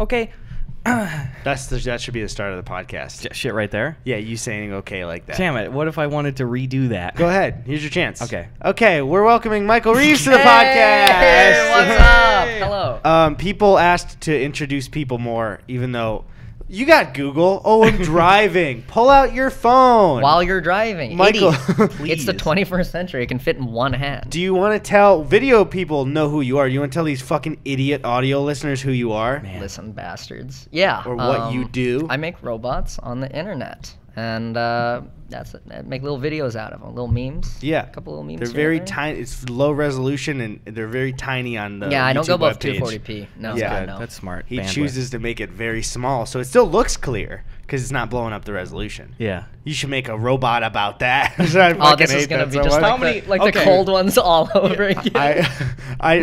Okay. That should be the start of the podcast. Shit right there? Yeah, you saying okay like that. Damn it. What if I wanted to redo that? Go ahead. Here's your chance. Okay, we're welcoming Michael Reeves to the podcast. Hey, what's up? Hello. People asked to introduce people more, even though you got Google. Oh, I'm driving. Pull out your phone. While you're driving. Michael, It's the 21st century. It can fit in one hand. Do you want to tell video people know who you are? You want to tell these fucking idiot audio listeners who you are? Man. Listen, bastards. Yeah. Or what you do? I make robots on the internet. And that's it. I make little videos out of them, little memes. Yeah. A couple little memes. They're here very and there. tiny. It's low resolution, and they're very tiny on the Yeah, I don't YouTube go above webpage. 240p. No, Yeah, no. That's smart. He Bandwidth. chooses to make it very small, so it still looks clear because it's not blowing up the resolution. Yeah. You should make a robot about that. Oh, this is gonna be just like the cold ones all over again. I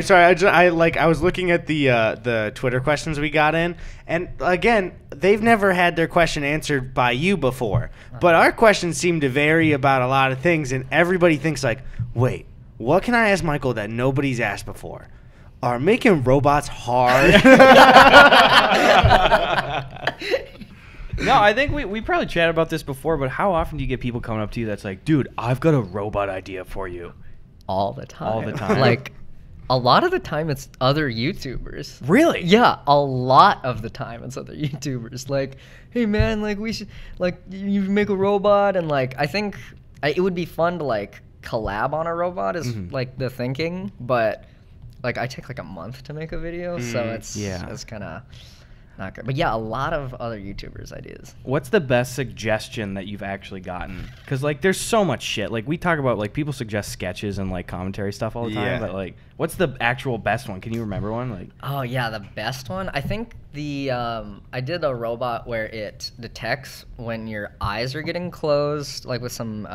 was looking at the Twitter questions we got in, and again, they've never had their question answered by you before. But our questions seem to vary about a lot of things, and everybody thinks like, wait, what can I ask Michael that nobody's asked before? Are making robots hard? No, I think we probably chatted about this before, but how often do you get people coming up to you that's like, dude, I've got a robot idea for you? All the time. All the time? Like, a lot of the time it's other YouTubers. Really? Yeah, a lot of the time it's other YouTubers. Like, hey man, like we should, like, you make a robot, and like, I think it would be fun to like collab on a robot is like the thinking, but like I take like a month to make a video, so it's kind of not good. But yeah, a lot of other YouTubers' ideas. What's the best suggestion that you've actually gotten? Because like, there's so much shit. Like we talk about, like people suggest sketches and like commentary stuff all the time. Yeah. But like, what's the actual best one? Can you remember one? Like, Oh yeah, the best one. I think the I did a robot where it detects when your eyes are getting closed, like with some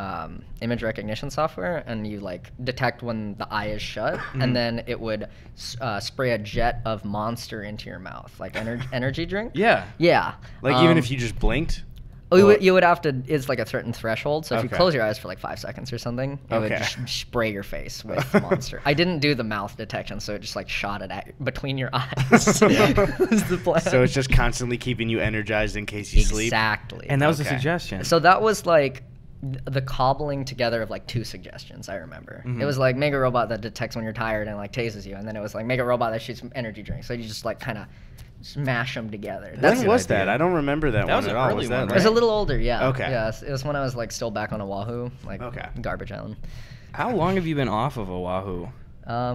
image recognition software, and you like detect when the eye is shut, and then it would spray a jet of Monster into your mouth, like energy drink. yeah. Yeah. Like even if you just blinked? You would have to. It's like a certain threshold. So if you Okay. close your eyes for like 5 seconds or something, it would Okay. just spray your face with Monster. I didn't do the mouth detection, so it just like shot it at between your eyes. Was the plan. So it's just constantly keeping you energized in case you sleep? Exactly. And that was a Okay. suggestion. So that was like the cobbling together of like 2 suggestions. I remember it was like make a robot that detects when you're tired and like tases you, and then it was like make a robot that shoots energy drinks. So you just like kind of smash them together. When was that? I don't remember that one was at an all. early Was that one, It was a right? little older, yeah. Okay. Yeah, it was when I was like still back on Oahu, like Garbage Island. How long have you been off of Oahu?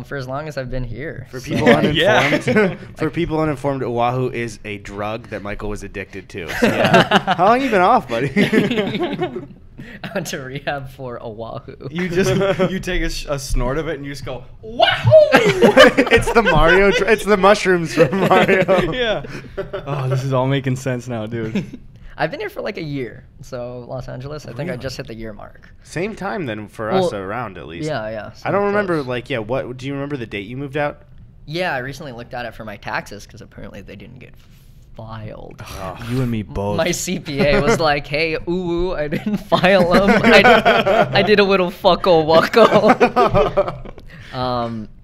For as long as I've been here. For people uninformed, Yeah. for people uninformed, Oahu is a drug that Michael was addicted to. So, how long you been off, buddy? I went to rehab for Oahu. You just you take a snort of it and you just go wahoo. It's the Mario. It's the mushrooms from Mario. Yeah. Oh, this is all making sense now, dude. I've been here for like a year. So Los Angeles, I think I just hit the year mark. Same time then for us around at least. Yeah. I don't remember close. like what do you remember the date you moved out? Yeah, I recently looked at it for my taxes because apparently they didn't get filed. You and me both. My CPA was like, "Hey, ooh, I didn't file them. I did a little fucko wucko."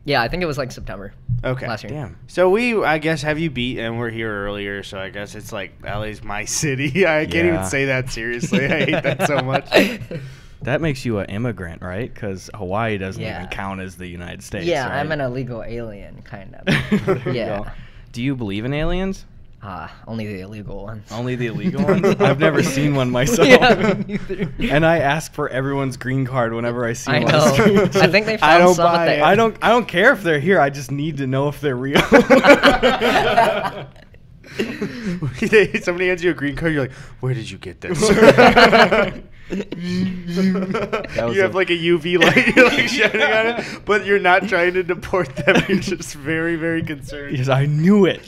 Yeah, I think it was like September. Okay. Last year. Damn. So I guess, have you beat, and we're here earlier, so I guess it's like LA's my city. I can't even Yeah. say that seriously. I hate that so much. That makes you an immigrant, right? Because Hawaii doesn't Yeah. even count as the United States. Yeah, right? I'm an illegal alien, kind of. There you Yeah. go. Do you believe in aliens? Only the illegal ones. Only the illegal ones? I've never seen one myself. Yeah, me neither. And I ask for everyone's green card whenever I see I one. know. I think they found don't some buy at it. the. I don't care if they're here. I just need to know if they're real. Somebody hands you a green card, you're like, where did you get this? was You have a- like a UV light you're like shining on it, but you're not trying to deport them. You're just very, very concerned. Yes, I knew it.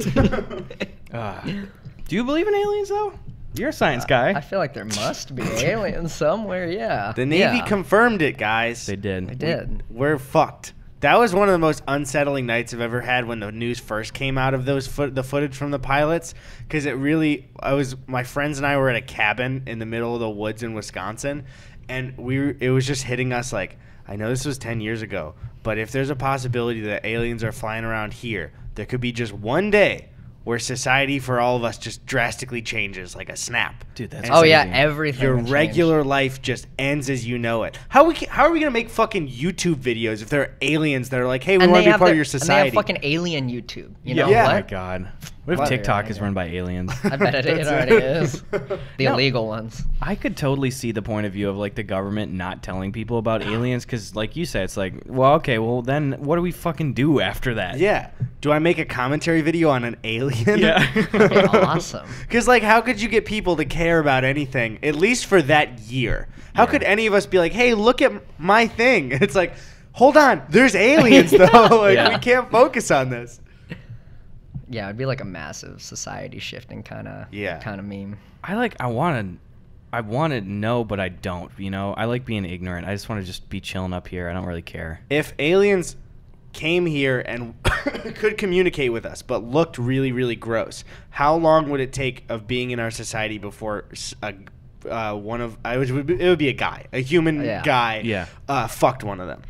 Do you believe in aliens, though? You're a science guy. I feel like there must be aliens somewhere. Yeah. The Navy Yeah. confirmed it, guys. They did. I did. We're fucked. That was one of the most unsettling nights I've ever had when the news first came out of the footage from the pilots, because my friends and I were at a cabin in the middle of the woods in Wisconsin, and it was just hitting us like, I know this was 10 years ago, but if there's a possibility that aliens are flying around here, there could be just one day where society for all of us just drastically changes like a snap. Dude, that's Oh yeah, crazy. everything. Your would change. regular life just ends as you know it. How are we gonna make fucking YouTube videos if there are aliens that are like, hey, we And want they to be have part of their- your And they society? have fucking alien YouTube. You know Yeah. Oh my what? god. What if What? TikTok is run by aliens? I bet it already is. The No. illegal ones. I could totally see the point of view of like the government not telling people about aliens because, like you said, it's like, well, okay, well then what do we fucking do after that? Yeah. Do I make a commentary video on an alien? Yeah. Yeah, awesome. Because, like, how could you get people to care about anything, at least for that year? How Yeah. could any of us be like, hey, look at my thing? It's like, hold on, there's aliens, though. Like, Yeah. we can't focus on this. Yeah, it'd be like a massive society shifting kind of meme. I want to know, but I don't. You know, I like being ignorant. I just want to just be chilling up here. I don't really care. If aliens came here and could communicate with us, but looked really, really gross, how long would it take of being in our society before it would be a guy, a human Yeah. guy, Yeah. fucked one of them?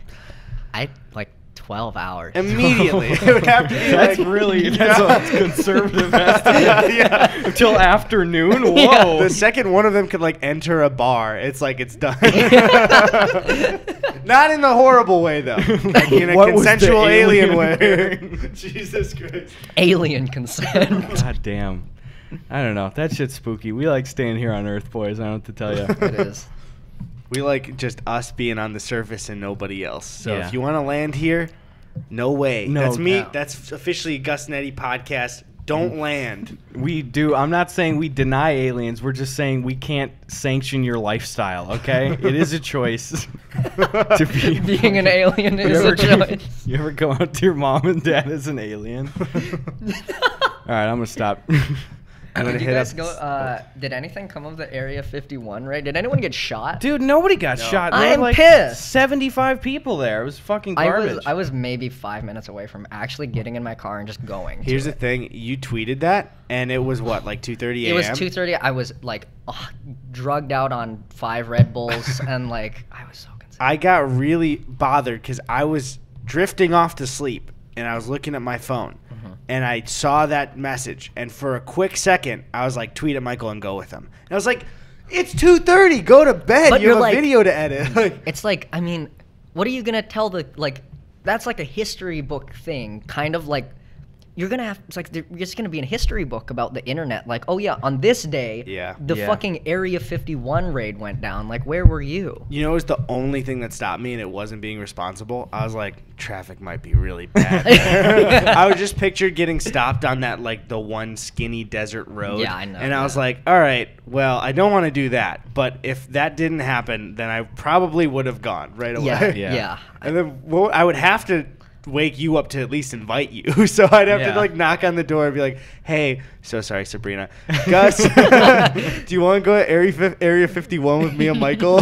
I like 12 hours. Immediately. It would have to be That's like, really that's a conservative estimate. yeah. Until afternoon. Whoa. Yeah. The second one of them could like enter a bar, it's like it's done. Not in the horrible way though. Like in a What was the consensual alien alien way. wearing? Jesus Christ. Alien consent. God damn. I don't know. That shit's spooky. We like staying here on Earth, boys. I don't have to tell you. It is. We like just us being on the surface and nobody else. So Yeah. if you want to land here, no way. No, That's me. no. That's officially Gus Eddy podcast. Don't land. We do. I'm not saying we deny aliens. We're just saying we can't sanction your lifestyle, okay? It is a choice. To be Being an alien is a choice. You ever go out to your mom and dad as an alien? All right, I'm going to stop. I'm gonna Did you hit guys up. go? Did anything come of the Area 51 raid? Did anyone get shot? Dude, nobody got shot. There I were am like pissed. 75 people there. It was fucking garbage. I was maybe 5 minutes away from actually getting in my car and just going. Here's to the it. thing. You tweeted that, and it was what, like 2:30 a.m.? It was 2:30. I was like drugged out on 5 Red Bulls and like I was so concerned. I got really bothered because I was drifting off to sleep, and I was looking at my phone, and I saw that message, and for a quick second, I was like, tweet at Michael and go with him. And I was like, it's 2:30. Go to bed. But You have you're a like- video to edit. Like, It's like, I mean, what are you gonna tell the like? That's like a history book thing, kind of like. You're gonna have. It's like there's just gonna be a history book about the internet. Like, oh yeah, on this day, Yeah. the Yeah. fucking Area 51 raid went down. Like, where were you? you know, it was the only thing that stopped me, and it wasn't being responsible. I was like, traffic might be really bad. I was just pictured getting stopped on that, like, the one skinny desert road. Yeah, I know, And I was yeah. like, all right, well, I don't want to do that. But if that didn't happen, then I probably would have gone right away. Yeah, Yeah. yeah. And then I would have to wake you up to at least invite you. So I'd have Yeah. to, like, knock on the door and be like, hey, so sorry, Sabrina. Gus, do you want to go to Area 51 with me and Michael?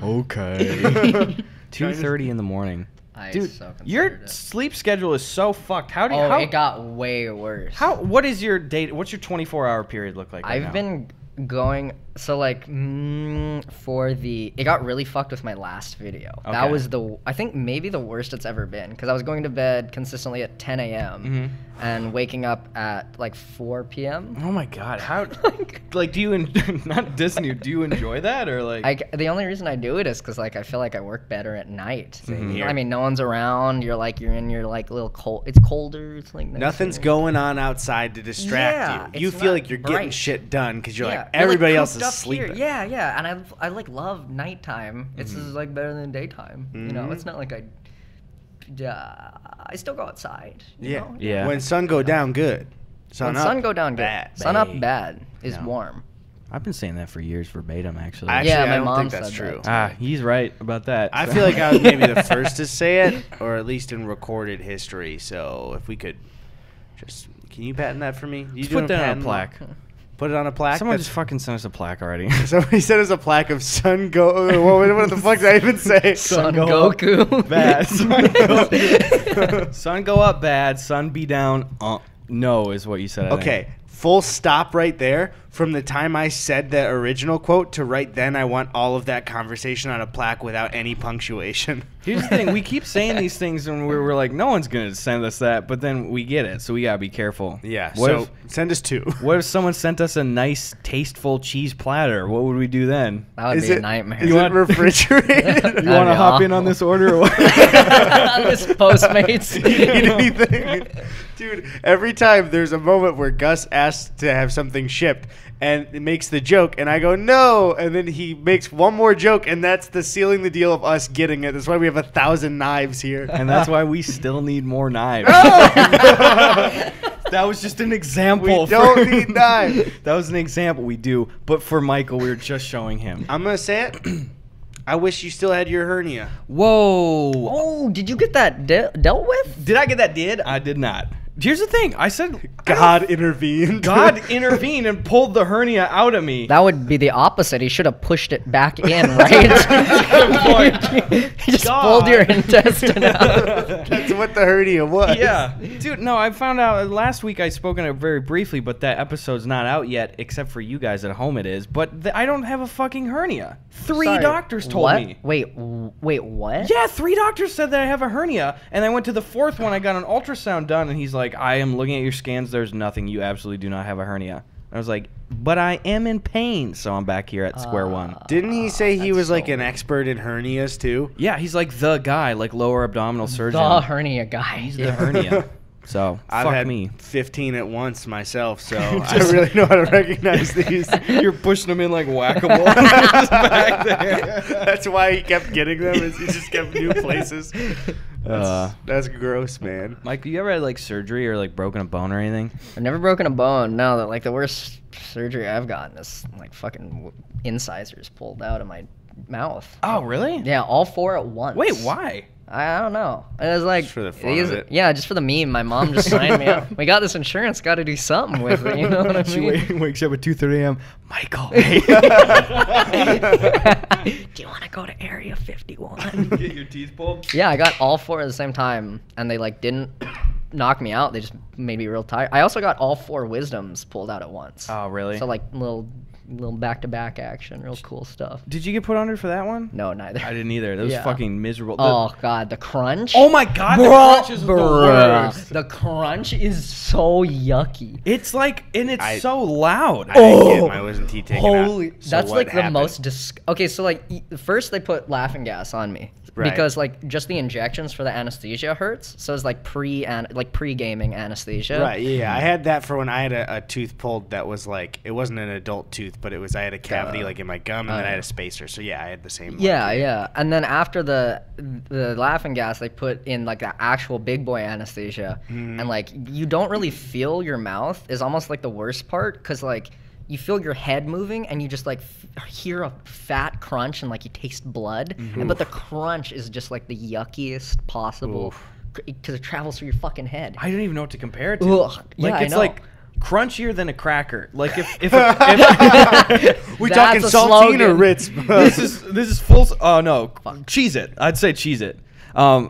Okay. 2:30 in the morning. I Dude, so considered your it. sleep schedule is so fucked. How do you? Oh, how, it got way worse. What is your date? What's your 24-hour period look like? Right now? I've been going so like it got really fucked with my last video. That Okay. was I think maybe the worst it's ever been because I was going to bed consistently at 10 a.m. And waking up at like 4 p.m. Oh my god! How? Like, do you not Disney? Do you enjoy that or like? The only reason I do it is because like I feel like I work better at night. here. I mean, no one's around. You're in your like little cold. It's colder. It's like nicer. Nothing's going on outside to distract Yeah, you. You it's feel not like you're getting bright. shit done because you're Yeah, like, you're, everybody else cooped is up here. sleeping. Yeah, and I like love nighttime. It's just like better than daytime. You know, it's not like I still go outside. You know? Yeah. When sun go down, good. Sun When up, sun go down, bad. good. Sun up, Bad. bad is No. warm. I've been saying that for years verbatim, actually. Actually, Yeah, I my don't mom think that's said true. that. He's right about that. I feel like I was maybe the first to say it, or at least in recorded history. So if we could just, can you patent that for me? You Just doing put that on a patent law? plaque. Put it on a plaque. Someone That's- just fucking sent us a plaque already. Somebody said it's a plaque of sun go. What the fuck did I even say? Son go up, Goku. Bad. Sun go up, sun go up bad. Sun be down. No, is what you said. I think. Okay, full stop right there. From the time I said the original quote to right then, I want all of that conversation on a plaque without any punctuation. Here's the thing: we keep saying these things, and we're like, no one's gonna send us that, but then we get it, so we gotta be careful. Yeah. What So if, send us 2. what if someone sent us a nice, tasteful cheese platter? What would we do then? That would be a nightmare. Is it refrigerated? You want to hop in on this order? Or what? This Postmates. Eat anything? Dude, every time there's a moment where Gus asks to have something shipped and it makes the joke, and I go, no, and then he makes one more joke, and that's the sealing the deal of us getting it. That's why we have 1,000 knives here. And that's why we still need more knives. That was just an example. We don't need knives. That was an example. We do. But for Michael, we were just showing him. I'm going to say it. I wish you still had your hernia. Whoa. Oh, did you get that dealt with? Did I get that did? I did not. Here's the thing. I said God intervened. God intervened and pulled the hernia out of me. That would be the opposite. He should have pushed it back in, right? He just pulled your intestine out. That's what the hernia was. Yeah. Dude, no, I found out last week I spoke on it very briefly, but that episode's not out yet, except for you guys at home it is. But I don't have a fucking hernia. 3 Sorry, doctors told what? me. Wait, what? Yeah, 3 doctors said that I have a hernia, and I went to the 4th one. I got an ultrasound done, and he's like, I am looking at your scans. There's nothing. You absolutely do not have a hernia. I was like, but I am in pain, so I'm back here at square one. Didn't he say he was like so an expert in hernias too? Yeah, he's like the guy, like lower abdominal surgeon. The hernia guy. He's the hernia. So, I've fuck had me. 15 at once myself, so I really know how to recognize these. You're pushing them in like whack-a-mole. Just back there. That's why he kept getting them, is he just kept new places. That's gross, man. Mike, you ever had like surgery or like broken a bone or anything? I've never broken a bone. No, that like the worst surgery I've gotten is like fucking incisors pulled out of my mouth. Oh, really? Yeah, all 4 at once. Wait, why? I don't know. It was like Just for the fun of it. Yeah, just for the meme. My mom just signed me up. We got this insurance. Got to do something with it. You know what I She mean? wakes up at 2:30 a.m. Michael. Do you want to go to Area 51? Get your teeth pulled? Yeah, I got all 4 at the same time, and they like didn't knock me out. They just made me real tired. I also got all 4 wisdoms pulled out at once. Oh, really? So like little back-to-back action, real cool stuff. Did you get put under for that one? No, neither. I didn't either. That was Yeah. fucking miserable. Oh god, the crunch. Oh my god, the crunch is the worst. The crunch is so yucky. It's like, and it's so loud. I didn't get my wisdom teeth taken Holy, out. So that's what like happened? the most okay, so like first they put laughing gas on me. Right. Because like just the injections for the anesthesia hurts. So it's like pre-gaming anesthesia. Right, yeah. I had that for when I had a tooth pulled that was like, it wasn't an adult tooth, but I had a cavity like in my gum, and then I had a spacer. So yeah, I had the same one. Yeah, yeah. And then after the laughing gas, they put in like the actual big boy anesthesia, and like you don't really feel your mouth is almost like the worst part, because like you feel your head moving and you just like hear a fat crunch and like you taste blood, but the crunch is just like the yuckiest possible because it travels through your fucking head. I don't even know what to compare it to. Ugh. Yeah, Like I it's know. like crunchier than a cracker. Like if We That's talking a saltine or slogan. Ritz? this is full. Oh no, Cheez It. I'd say Cheez It.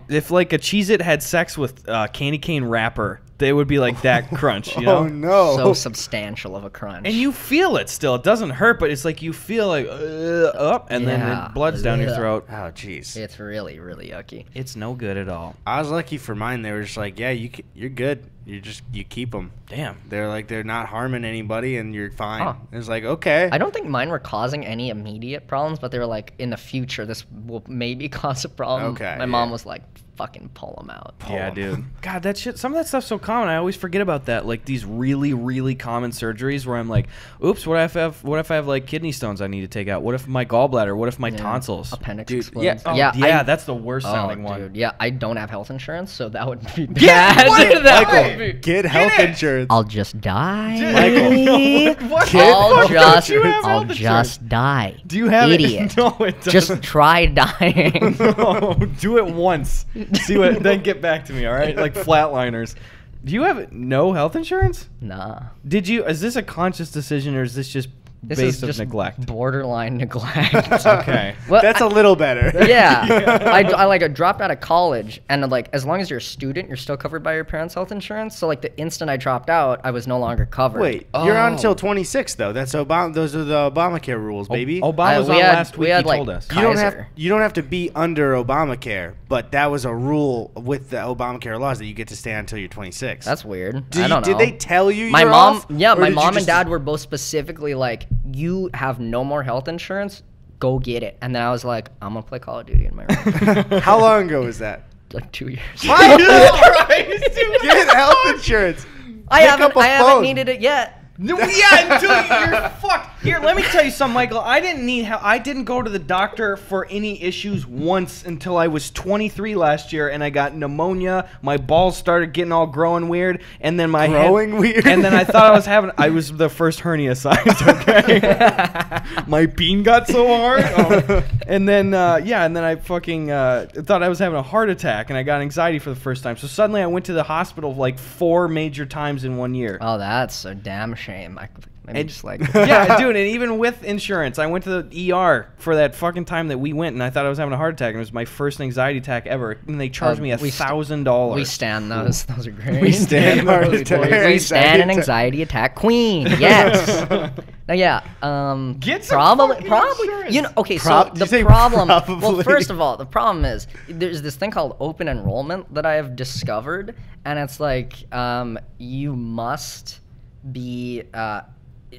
If like a Cheez It had sex with candy cane wrapper, they would be like that crunch. You know? Oh no! So substantial of a crunch. And you feel it still. It doesn't hurt, but it's like you feel like up, and then Yeah. the blood's down your throat. Oh jeez. It's really, really yucky. It's no good at all. I was lucky for mine. They were just like, yeah, you're good. You keep them. Damn. They're like, they're not harming anybody, and you're fine. Huh. It's like, okay. I don't think mine were causing any immediate problems, but they were like, in the future, this will maybe cause a problem. Okay, My mom yeah. was like, fucking pull them out. Yeah, 'em. dude. God, that shit. Some of that stuff's so common. I always forget about that. Like these really, really common surgeries where I'm like, "Oops, what if I have like kidney stones I need to take out? What if my gallbladder? What if my tonsils?" Appendix Dude, explodes. yeah. Oh, yeah, that's the worst sounding one. Dude, yeah, I don't have health insurance, so that would be Yeah, bad. what? That Michael, would be- Get health insurance. I'll just die. Michael. What? I'll just, you have I'll health just die. Do you have Idiot. it? No, it doesn't. Just try dying. No, do it once. See what? Then get back to me. All right, like flatliners. Do you have no health insurance? Nah. Did you? Is this a conscious decision or is this just This base is of just neglect. borderline neglect. Okay. Well, That's a little better. yeah. I dropped out of college, and like as long as you're a student, you're still covered by your parents' health insurance. So like the instant I dropped out, I was no longer covered. Wait, you're on until 26 though. That's Obama. Those are the Obamacare rules, baby. Obama was on last week. He told us. You don't have to be under Obamacare, but that was a rule with the Obamacare laws that you get to stay until you're 26. That's weird. I don't know. Did they tell you? My you're mom, off, yeah, my did you mom and just- dad were both specifically like, "You have no more health insurance. Go get it." And then I was like, "I'm gonna play Call of Duty in my room." How long ago was that? Like 2 years. Get health insurance. I Pick haven't up a haven't phone. needed it yet. No, yeah, dude, you're fucked. Here, let me tell you something, Michael. I didn't go to the doctor for any issues once until I was 23 last year, and I got pneumonia. My balls started getting all growing weird, and then my weird. And then I thought I was the first hernia signs. Okay, my bean got so hard, and then I fucking thought I was having a heart attack, and I got anxiety for the first time. So suddenly I went to the hospital like 4 major times in 1 year. Oh, that's a damn shame. Maybe just like yeah, dude, and even with insurance, I went to the ER for that fucking time that we went, and I thought I was having a heart attack, and it was my first anxiety attack ever, and they charged me $1,000. We stand those. Those are great. We stand heart attack. We stand an anxiety attack queen. Yes. Now, yeah. Get some fucking probably. insurance. You know. Okay. Did you So say the problem. Well, probably? first of all, the problem is there's this thing called open enrollment that I have discovered, and it's like you must be.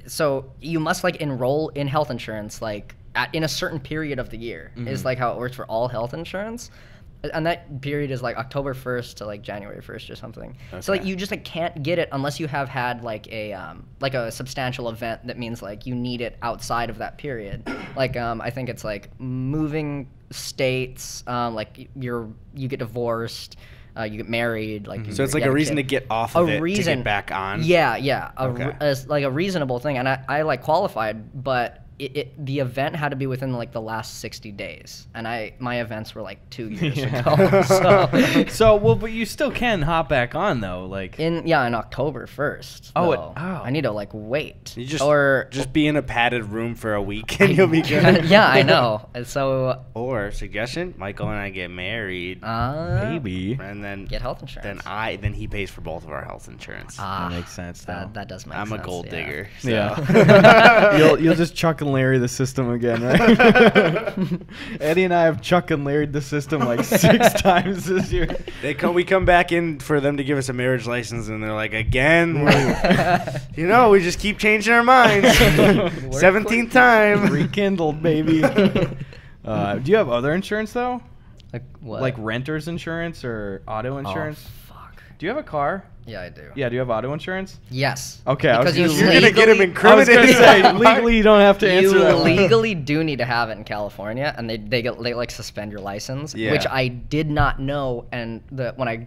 So you must like enroll in health insurance like in a certain period of the year is like how it works for all health insurance, and that period is like October 1st to like January 1st or something. Okay. So like you just like can't get it unless you have had like a substantial event that means like you need it outside of that period. Like I think it's like moving states, like you get divorced. You get married, like so it's like a reason to get off of it to get back on. Yeah, like a reasonable thing, and I like qualified, but the event had to be within like the last 60 days, and my events were like 2 years ago. So but you still can hop back on though, like in October 1st. I need to like wait. You just be in a padded room for a week and you'll be good. Yeah, I know. And so suggestion, Michael and I get married, maybe, and then get health insurance. Then he pays for both of our health insurance. That makes sense. That does make sense. I'm a gold digger. So. Yeah. you'll just Chuck and Larry the system again, right? Eddie and I have Chuck and Larry the system like 6 times this year. We come back in for them to give us a marriage license, and they're like, again, we just keep changing our minds. 17th time. Rekindled, baby. Do you have other insurance though? Like what? Like renter's insurance or auto insurance? Oh, fuck. Do you have a car? Yeah, I do. Yeah, do you have auto insurance? Yes. Okay, because you're gonna get him incriminated. I was gonna say legally you don't have to answer that. You legally do need to have it in California, and they like suspend your license, which I did not know. And when I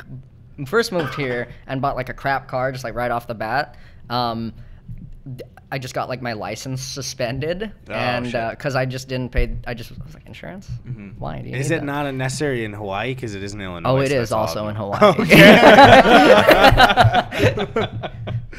first moved here and bought like a crap car, just like right off the bat, I just got like my license suspended, and because I just didn't pay. I was like, insurance? Why? Do you Is need it that? not necessary in Hawaii because it is in Illinois? Oh, it so is that's also all in Hawaii.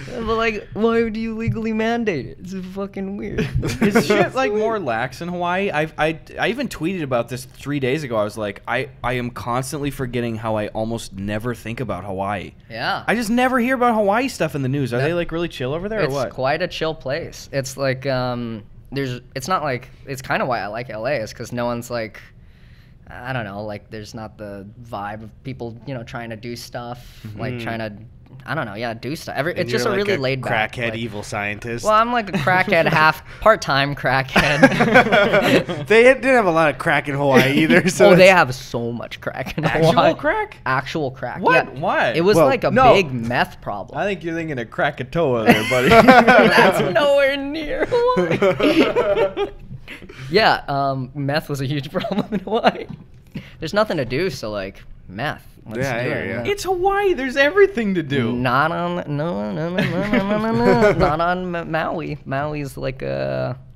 But like, why do you legally mandate it? It's fucking weird. Is shit like more lax in Hawaii? I even tweeted about this 3 days ago. I was like, I am constantly forgetting how I almost never think about Hawaii. Yeah. I just never hear about Hawaii stuff in the news. Are they like really chill over there or what? It's quite a chill place. It's like it's not like, it's kind of why I like LA is because no one's like, I don't know, like there's not the vibe of people, trying to do stuff, like trying to, I don't know, do stuff. It's just a really laid back. Crackhead evil scientist. Well, I'm like a crackhead, part-time crackhead. They didn't have a lot of crack in Hawaii either. So they have so much crack in Hawaii. Actual crack? Actual crack. What? Yeah. Why? It was like a big meth problem. I think you're thinking of Krakatoa there, buddy. That's nowhere near Hawaii. Yeah, meth was a huge problem in Hawaii. There's nothing to do, so like meth. Let's Yeah, I do hear it. ya. It's Hawaii. There's everything to do. Not on not on Maui. Maui's like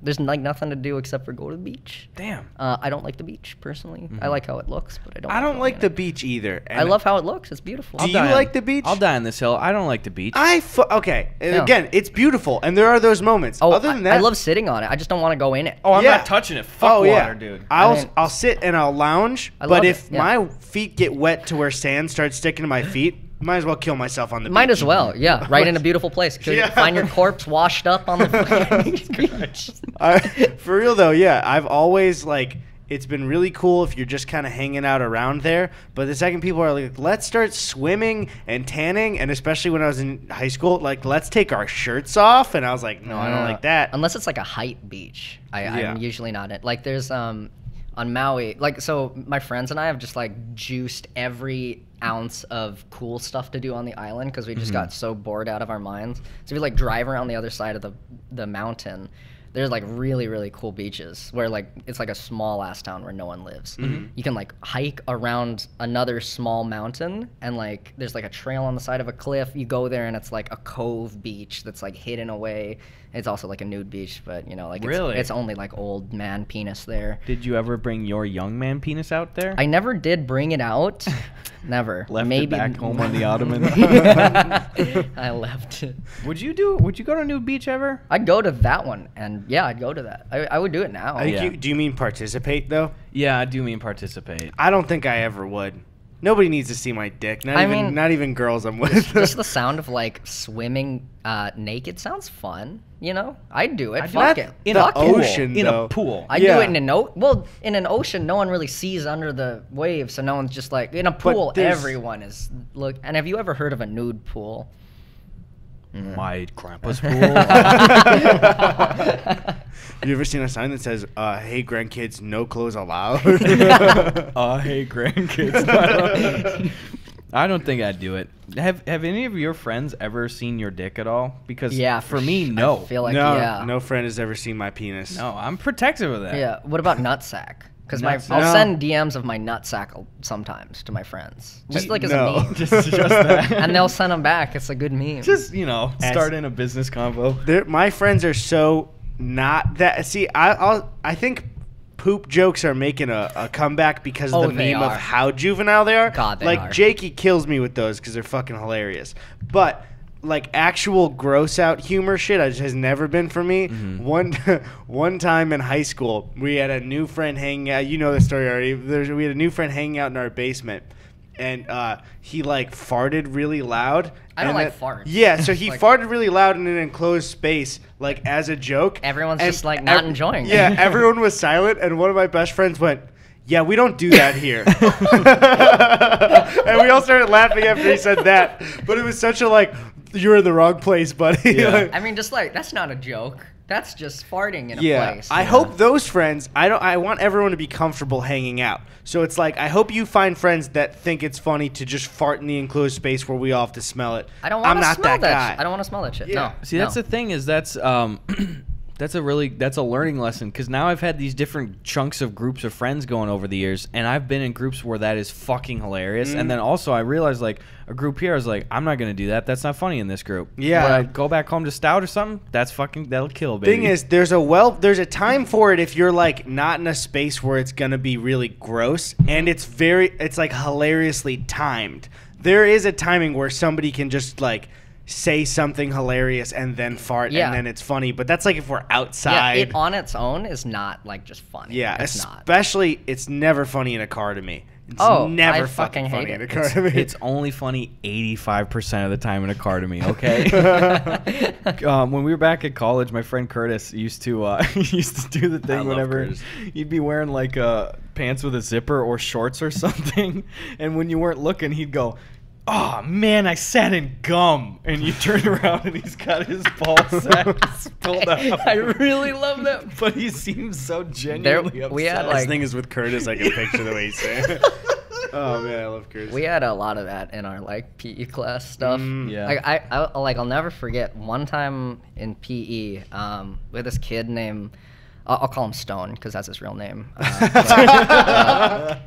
there's like nothing to do except for go to the beach. Damn. I don't like the beach personally. I like how it looks, but I don't going like in the it. beach either. I love how it looks. It's beautiful. Do you like the beach? I'll die on this hill. I don't like the beach. Okay. And Yeah. again, it's beautiful, and there are those moments. Oh, Other than that, I love sitting on it. I just don't want to go in it. I'm yeah. not touching it. Fuck water, dude. I'll sit and I'll lounge, I but love if it, yeah. my feet get wet to where sand starts sticking to my feet, might as well kill myself on the Might beach. as well, yeah. Right in a beautiful place. Yeah. Find your corpse washed up on the fucking beach. For real though, yeah. I've always it's been really cool if you're just kind of hanging out around there. But the second people are like, let's start swimming and tanning, and especially when I was in high school, let's take our shirts off. And I was like, no, I don't like that. Unless it's like a height beach. Yeah. I'm usually not in. Like there's on Maui, so my friends and I have just juiced every ounce of cool stuff to do on the island because we just got so bored out of our minds. So we drive around the other side of the mountain. There's really, really cool beaches where it's like a small ass town where no one lives. You can hike around another small mountain and there's a trail on the side of a cliff. You go there and it's a cove beach that's hidden away. It's also a nude beach, but Really? it's only old man penis there. Did you ever bring your young man penis out there? I never did bring it out. Never. Left Maybe it back home on the ottoman. I left it. Would you go to a nude beach ever? I'd go to that one, and yeah, I'd go to that. I would do it now. I think do you mean participate though? Yeah, I do mean participate. I don't think I ever would. Nobody needs to see my dick. Not even girls I'm with. Just the sound of swimming naked sounds fun. I'd do it. Not Fuck it. in Fuck the it. ocean, In though. a pool. I'd do it in in an ocean, no one really sees under the waves, so no one's just in a pool. Everyone is look. And have you ever heard of a nude pool? My grandpa's pool. You ever seen a sign that says, "Hey grandkids, no clothes allowed"? Hey grandkids. I don't think I'd do it. Have any of your friends ever seen your dick at all? Because for me, no. I feel like no friend has ever seen my penis. No, I'm protective of that. Yeah. What about nutsack? Because Nutsack? I'll send DMs of my nutsack sometimes to my friends, just as a No. meme, just that. and they'll send them back. It's a good meme. Just starting a business convo. My friends are so not that. See, I think poop jokes are making a comeback because of the they meme of are. how juvenile they are. God, they are. Jakey kills me with those because they're fucking hilarious. But actual gross out humor shit has never been for me. One time in high school, we had a new friend hanging out. You know the story already. We had a new friend hanging out in our basement, and he farted really loud. I don't like farts. Yeah, so he farted really loud in an enclosed space, as a joke. Everyone's And just not enjoying it. Yeah, everyone was silent, and one of my best friends went, "Yeah, we don't do that here." And we all started laughing after he said that. But it was such a you're in the wrong place, buddy. Yeah. I mean, just that's not a joke. That's just farting in a place. I hope those friends. I want everyone to be comfortable hanging out. So it's I hope you find friends that think it's funny to just fart in the enclosed space where we all have to smell it. I don't want to I'm not smell that guy. I don't want to smell that shit. Yeah. No. See, that's the thing is that's that's a learning lesson because now I've had these different chunks of groups of friends going over the years, and I've been in groups where that is fucking hilarious. And then also I realized a group here, I was like, I'm not gonna do that. That's not funny in this group. Yeah. But I go back home to Stout or something. That'll kill, baby. Thing is, there's a time for it if you're not in a space where it's gonna be really gross, and it's hilariously timed. There is a timing where somebody can just say something hilarious and then fart Yeah. and then it's funny, but that's if we're Yeah, outside. it on its own is not just funny. Yeah, it's not. especially it's never funny in a car to me. It's Oh, never I fucking funny hate in a it. car to me. It's only funny 85% of the time in a car to me, okay? When we were back at college, my friend Curtis used to do the thing love whenever Curtis. you'd be wearing pants with a zipper or shorts or something, and when you weren't looking, he'd go, "Oh man, I sat in gum," and you turn around and he's got his ball sack pulled out. I really love that. But he seems so genuinely upset. we had, This thing is with Curtis. I can picture the way he's saying it. Oh man, I love Curtis. We had a lot of that in our PE class stuff. Yeah. I'll never forget one time in PE. We had this kid named I'll call him Stone because that's his real name.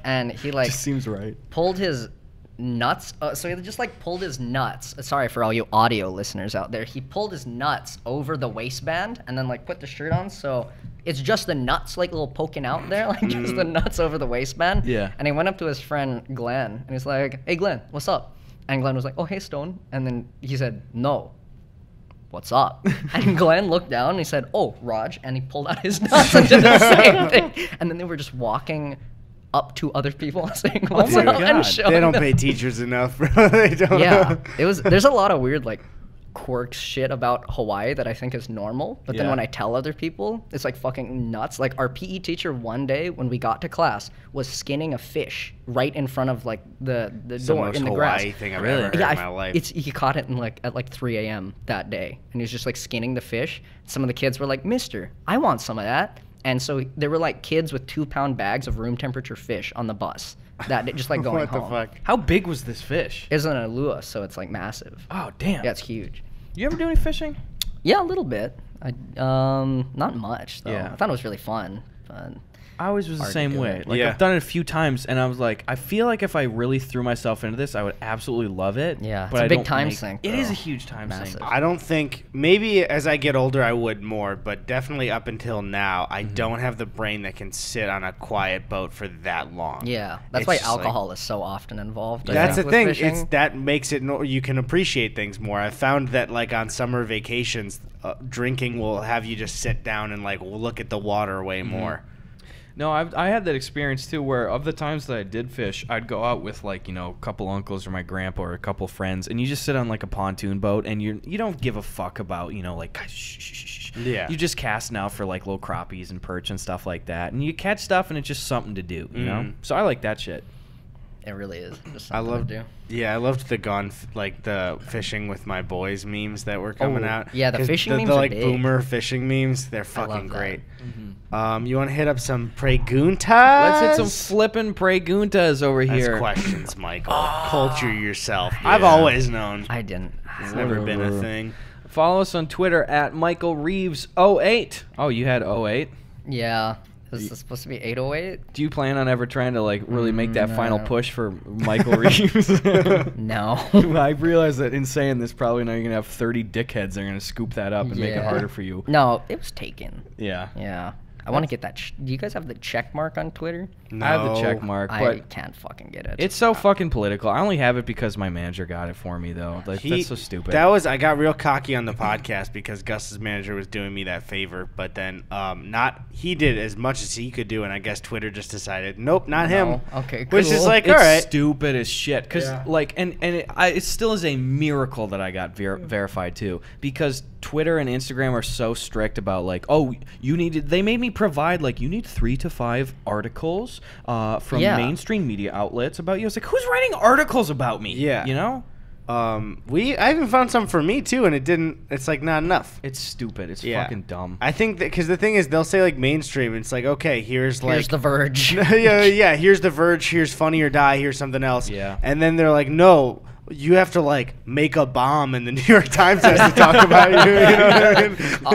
And he Just seems right. pulled his nuts. So he just like pulled his nuts. Sorry for all you audio listeners out there. He pulled his nuts over the waistband and then like put the shirt on. So it's just the nuts like little poking out there, like just the nuts over the waistband. Yeah. And he went up to his friend Glenn and he's like, "Hey Glenn, what's up?" And Glenn was like, "Oh hey Stone." And then he said, "No. What's up?" And Glenn looked down and he said, "Oh, Raj," and he pulled out his nuts and did the same thing. And then they were just walking up to other people saying, "What's my up?" God. and showing They don't them. pay teachers enough, bro. They don't. Yeah, there's a lot of weird like quirks shit about Hawaii that I think is normal, but then Yeah. when I tell other people, it's like fucking nuts. Like our PE teacher one day when we got to class was skinning a fish right in front of like the It's door the most in the grass. Hawaii thing I've Really? ever heard Yeah, in my life. he caught it in like at 3 a.m. that day, and he was just like skinning the fish. Some of the kids were like, "Mister, I want some of that." And so there were like kids with 2-pound bags of room temperature fish on the bus that just like going What the home. fuck? How big was this fish? It's an alua, so it's like massive. Oh damn. Yeah, it's huge. You ever do any fishing? Yeah, a little bit. Not much though. Yeah. I thought it was really fun, but I always was the Hard to same do way. it. Like Yeah. I've done it a few times, and I was like, I feel like if I really threw myself into this, I would absolutely love it. Yeah, but it's a I big don't time make- sink, It is though. a huge time Massive. sink. I don't think, maybe as I get older I would more, but definitely up until now I don't have the brain that can sit on a quiet boat for that long. yeah, that's It's why just like- alcohol is so often involved. I That's the think, thing. with fishing. It's that makes it you can appreciate things more. I found that like on summer vacations, drinking will have you just sit down and like look at the water way more. No, I had that experience too, where of the times that I did fish, I'd go out with like a couple uncles or my grandpa or a couple friends, and you just sit on like a pontoon boat, and you don't give a fuck about like shh, shh, shh, shh. Yeah. You just cast now for like little crappies and perch and stuff like that, and you catch stuff, and it's just something to do, you know. So I like that shit. It really is. Just I something loved, to do. yeah, I loved the like the fishing with my boys memes that were coming Oh, out. yeah, the 'Cause fishing the memes are like big. boomer fishing memes, they're love fucking that. great. You want to hit up some preguntas? Let's hit some flippin' preguntas over That's here. questions, Michael. Culture yourself. I've always known. I didn't. It's never been a thing. Follow us on Twitter at Michael Reeves 08. Oh, you had 08? Yeah. Is this supposed to be 808? Do you plan on ever trying to like really make that final No. push for Michael Reeves? No. I realize that in saying this, probably now you're gonna have 30 dickheads that are gonna scoop that up and make it Yeah. harder for you. No, it was taken. Yeah. Yeah. I want to get that. Do you guys have the check mark on Twitter? No. I have the check mark, I but can't fucking get it. it's so fucking political. I only have it because my manager got it for me, though. Like, that's so stupid. I got real cocky on the podcast because Gus's manager was doing me that favor, but then he did as much as he could do, and I guess Twitter just decided, nope, not him. No. Okay, Which is cool. like, It's all right. stupid as shit. Because, Yeah. like, and it still is a miracle that I got verified, too. Because Twitter and Instagram are so strict about, like, oh, they made me provide, like, you need 3 to 5 articles from Yeah. mainstream media outlets about you. I was like, who's writing articles about me? Yeah. You know? I even found some for me too, and it's like not enough. It's stupid. It's Yeah. fucking dumb. I think that because the thing is, they'll say like mainstream. It's like, okay, here's Here's The Verge. yeah, here's The Verge. Here's Funny or Die. Here's something else. Yeah. And then they're like, no, you have to like make a bomb, and the New York Times has to talk about you. You know what I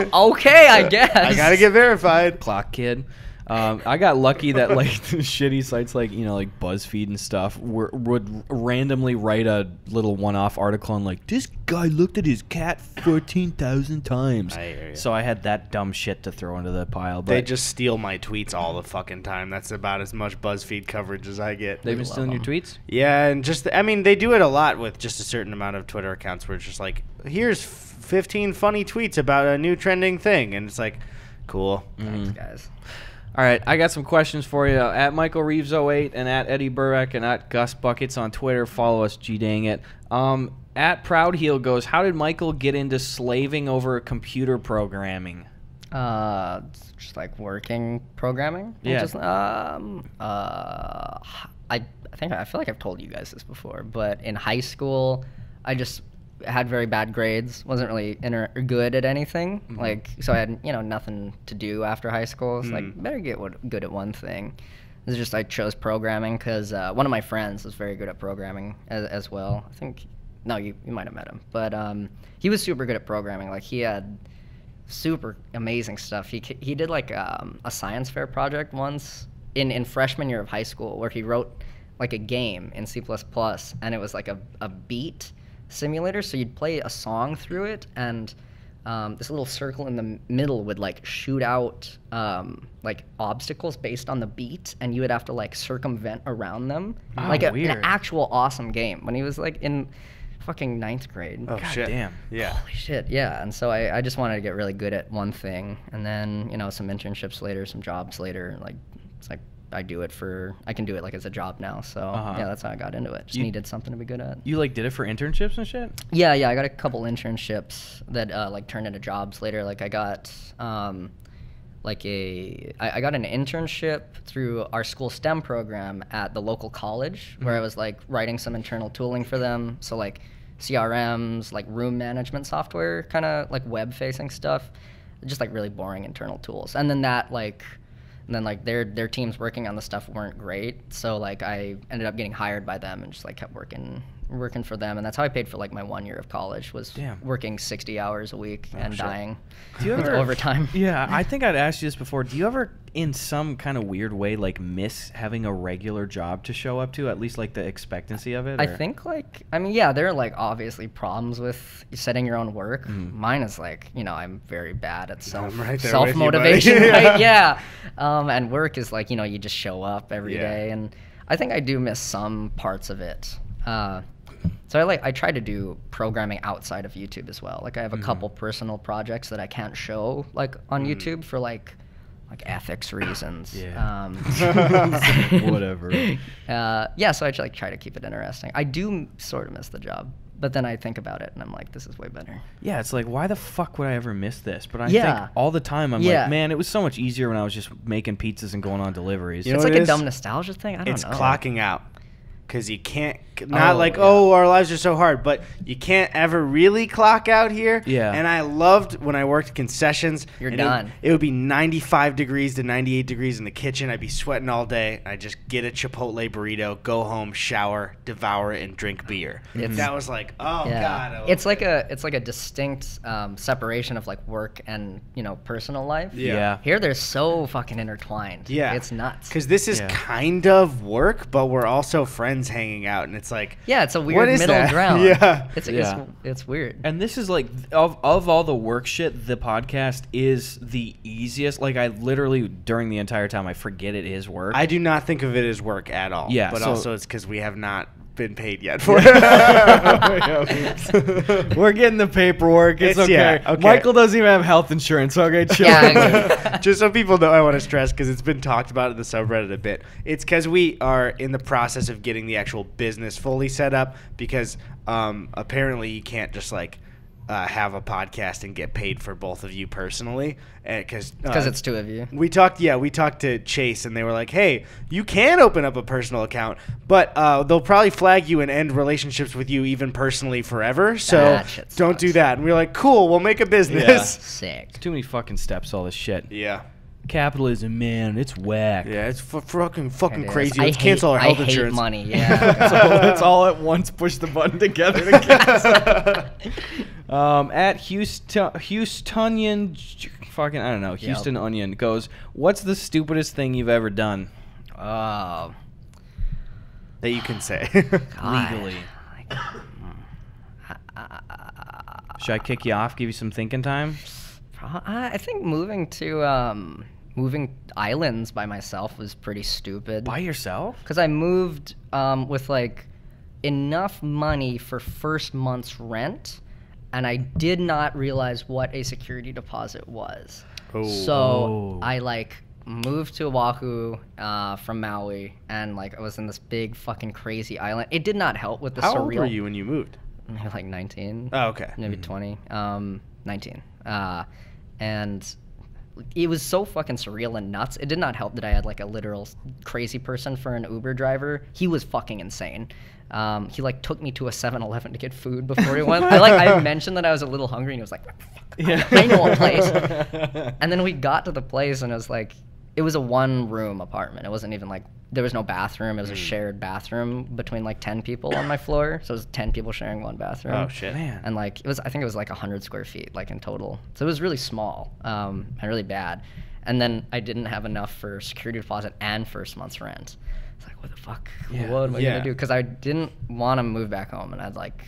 mean? Okay, I guess. I gotta get verified. Clock Kid. I got lucky that like shitty sites like like BuzzFeed and stuff would randomly write a little one-off article on like this guy looked at his cat 14,000 times. I hear ya. So I had that dumb shit to throw into the pile. But They just steal my tweets all the fucking time. That's about as much BuzzFeed coverage as I get. they've been love stealing your them. tweets. Yeah, and they do it a lot with just a certain amount of Twitter accounts where it's just like, here's 15 funny tweets about a new trending thing, and it's like, cool. Thanks, guys. All right, I got some questions for you. At Michael Reeves 08 and at Eddie Burek and at Gus Buckets on Twitter. Follow us, dang it. At Proud Heel goes, how did Michael get into slaving over computer programming? Just like working programming. Yeah. Just, I feel like I've told you guys this before, but in high school, I just had very bad grades. Wasn't really good at anything. Like, so I had nothing to do after high school. It's like better get good at one thing. It's just I chose programming because one of my friends was very good at programming as well. I think you might have met him, but he was super good at programming. Like he had super amazing stuff. He did like a science fair project once in freshman year of high school where he wrote like a game in C++, and it was like a beat simulator. So you'd play a song through it, and this little circle in the middle would like shoot out like obstacles based on the beat, and you would have to like circumvent around them. Oh, like an weird. actual awesome game when he was like in fucking 9th grade. Oh, God shit. damn. Yeah. Holy shit, yeah. And so I just wanted to get really good at one thing, and then, you know, some internships later, some jobs later. Like, it's like I can do it like as a job now. So yeah, that's how I got into it. Just needed something to be good at. You like did it for internships and shit? Yeah, I got a couple internships that like turned into jobs later. Like I got I got an internship through our school STEM program at the local college, where I was like writing some internal tooling for them. So like CRMs, like room management software, kind of like web facing stuff, just like really boring internal tools. And then their teams working on the stuff weren't great, so like I ended up getting hired by them and just like kept working for them, and that's how I paid for like my 1 year of college, was working 60 hours a week and dying Do you with ever overtime. Yeah, I think I'd asked you this before. Do you ever, in some kind of weird way, like miss having a regular job to show up to, at least like the expectancy of it? I or? think like, I mean, yeah, there are like obviously problems with setting your own work. Mine is like, you know, I'm very bad at I'm right there with you, self-motivation, buddy. right? Yeah. And work is like, you know, you just show up every Yeah. day, and I think I do miss some parts of it. So I try to do programming outside of YouTube as well. Like I have a couple personal projects that I can't show like on YouTube for like ethics reasons. Yeah. Whatever. Yeah, so I try to keep it interesting. I do sort of miss the job, but then I think about it and I'm like, this is way better. Yeah, it's like, why the fuck would I ever miss this? But I Yeah. think all the time I'm Yeah. like, man, it was so much easier when I was just making pizzas and going on deliveries. You know It's what like it a is? dumb nostalgia thing. I don't It's know. clocking out. Because you can't, Oh, yeah. our lives are so hard, but you can't ever really clock out here. Yeah. And I loved when I worked concessions. You're and done. It would be 95 degrees to 98 degrees in the kitchen. I'd be sweating all day. I'd just get a Chipotle burrito, go home, shower, devour it, and drink beer. That was like, oh, Yeah. God. I love It's like it. a distinct separation of like work and, you know, personal life. Yeah. Here they're so fucking intertwined. Yeah. It's nuts. Because this is Yeah. kind of work, but we're also friends hanging out. And it's like, Yeah, it's a what weird is middle that? ground. Yeah. It's weird. And this is like, of all the work shit, the podcast is the easiest. Like, I literally, during the entire time, I forget it is work. I do not think of it as work at all. Yeah, But so- also it's because we have not been paid yet for it. We're getting the paperwork. It's okay. yeah, okay. Michael doesn't even have health insurance. Okay, chill. Yeah, Just so people know, I want to stress, because it's been talked about in the subreddit a bit. It's because we are in the process of getting the actual business fully set up, because apparently you can't just like have a podcast and get paid for both of you personally, because it's two of you. We talked to Chase, and they were like, hey, you can open up a personal account, but they'll probably flag you and end relationships with you even personally forever, so That shit don't do sucks. that. And we were like, cool, we'll make a business. Sick. Too many fucking steps, all this shit. Yeah. Capitalism, man, it's whack. Yeah, it's fucking It is. crazy. I Let's cancel our health I hate insurance. money. Yeah. Let's all at once push the button together to cancel. At Houstonian, fucking, I don't know, Houston Onion goes, what's the stupidest thing you've ever done? Oh, That you can say. God. Legally. Should I kick you off, give you some thinking time? I think moving islands by myself was pretty stupid. By yourself? Because I moved with like enough money for first month's rent, and I did not realize what a security deposit was. So I like moved to Oahu from Maui, and like I was in this big fucking crazy island. It did not help with the How surreal. old were you when you moved? Maybe like 19. Oh, okay. Maybe 20. 19. And it was so fucking surreal and nuts. It did not help that I had like a literal crazy person for an Uber driver. He was fucking insane. He like took me to a 7-Eleven to get food before he went. I mentioned that I was a little hungry, and he was like, Yeah. I know a place. And then we got to the place, and it was like, it was a 1-room apartment. It wasn't even like, there was no bathroom. It was a shared bathroom between like 10 people on my floor. So it was 10 people sharing one bathroom. Oh, shit. Man. And like, I think it was like 100 square feet, like in total. So it was really small and really bad. And then I didn't have enough for security deposit and first month's rent. It's like, what the fuck? Yeah. What am I Yeah. gonna do? Because I didn't want to move back home, and I'd like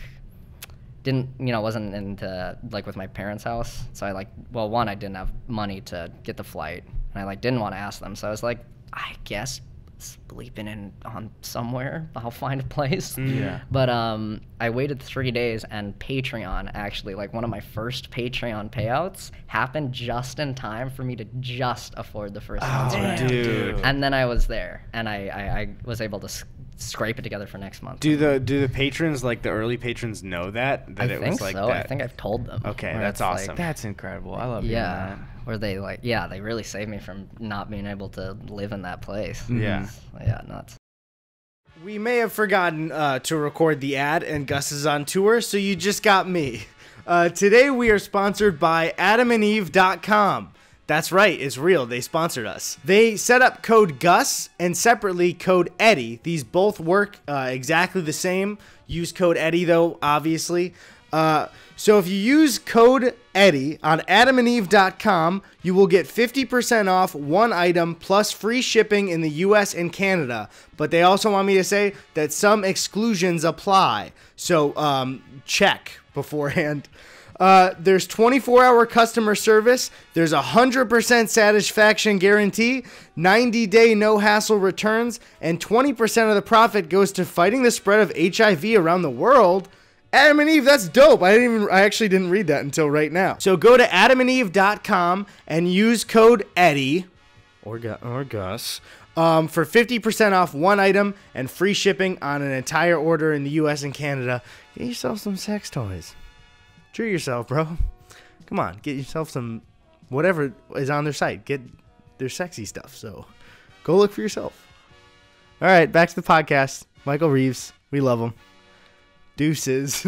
wasn't into like with my parents' house. So I like, well, one, I didn't have money to get the flight, and I like didn't want to ask them. So I was like, I guess sleeping in on somewhere, I'll find a place. Yeah. But I waited 3 days, and Patreon actually, like one of my first Patreon payouts, happened just in time for me to just afford the first month's rent. Dude. And then I was there, and I was able to scrape it together for next month. Do the patrons, like the early patrons, know that I it think was like so. that? I think I've told them. Okay, where that's it's like- awesome. That's incredible. I love hearing yeah, that. where they like, yeah, they really saved me from not being able to live in that place. Yeah. Yeah, nuts. We may have forgotten to record the ad, and Gus is on tour, so you just got me. Today we are sponsored by AdamandEve.com. That's right, it's real. They sponsored us. They set up code Gus and separately code Eddy. These both work exactly the same. Use code Eddy though, obviously. So if you use code Eddy on AdamandEve.com, you will get 50% off one item plus free shipping in the US and Canada. But they also want me to say that some exclusions apply. So check beforehand. There's 24-hour customer service. There's 100% satisfaction guarantee, 90-day no-hassle returns, and 20% of the profit goes to fighting the spread of HIV around the world. Adam and Eve, that's dope. I actually didn't read that until right now. So go to AdamandEve.com and use code Eddy or Gus for 50% off one item and free shipping on an entire order in the U.S. and Canada. Get yourself some sex toys. Treat yourself, bro. Come on, get yourself some whatever is on their site. Get their sexy stuff. So go look for yourself. All right, back to the podcast. Michael Reeves, we love him. Deuces.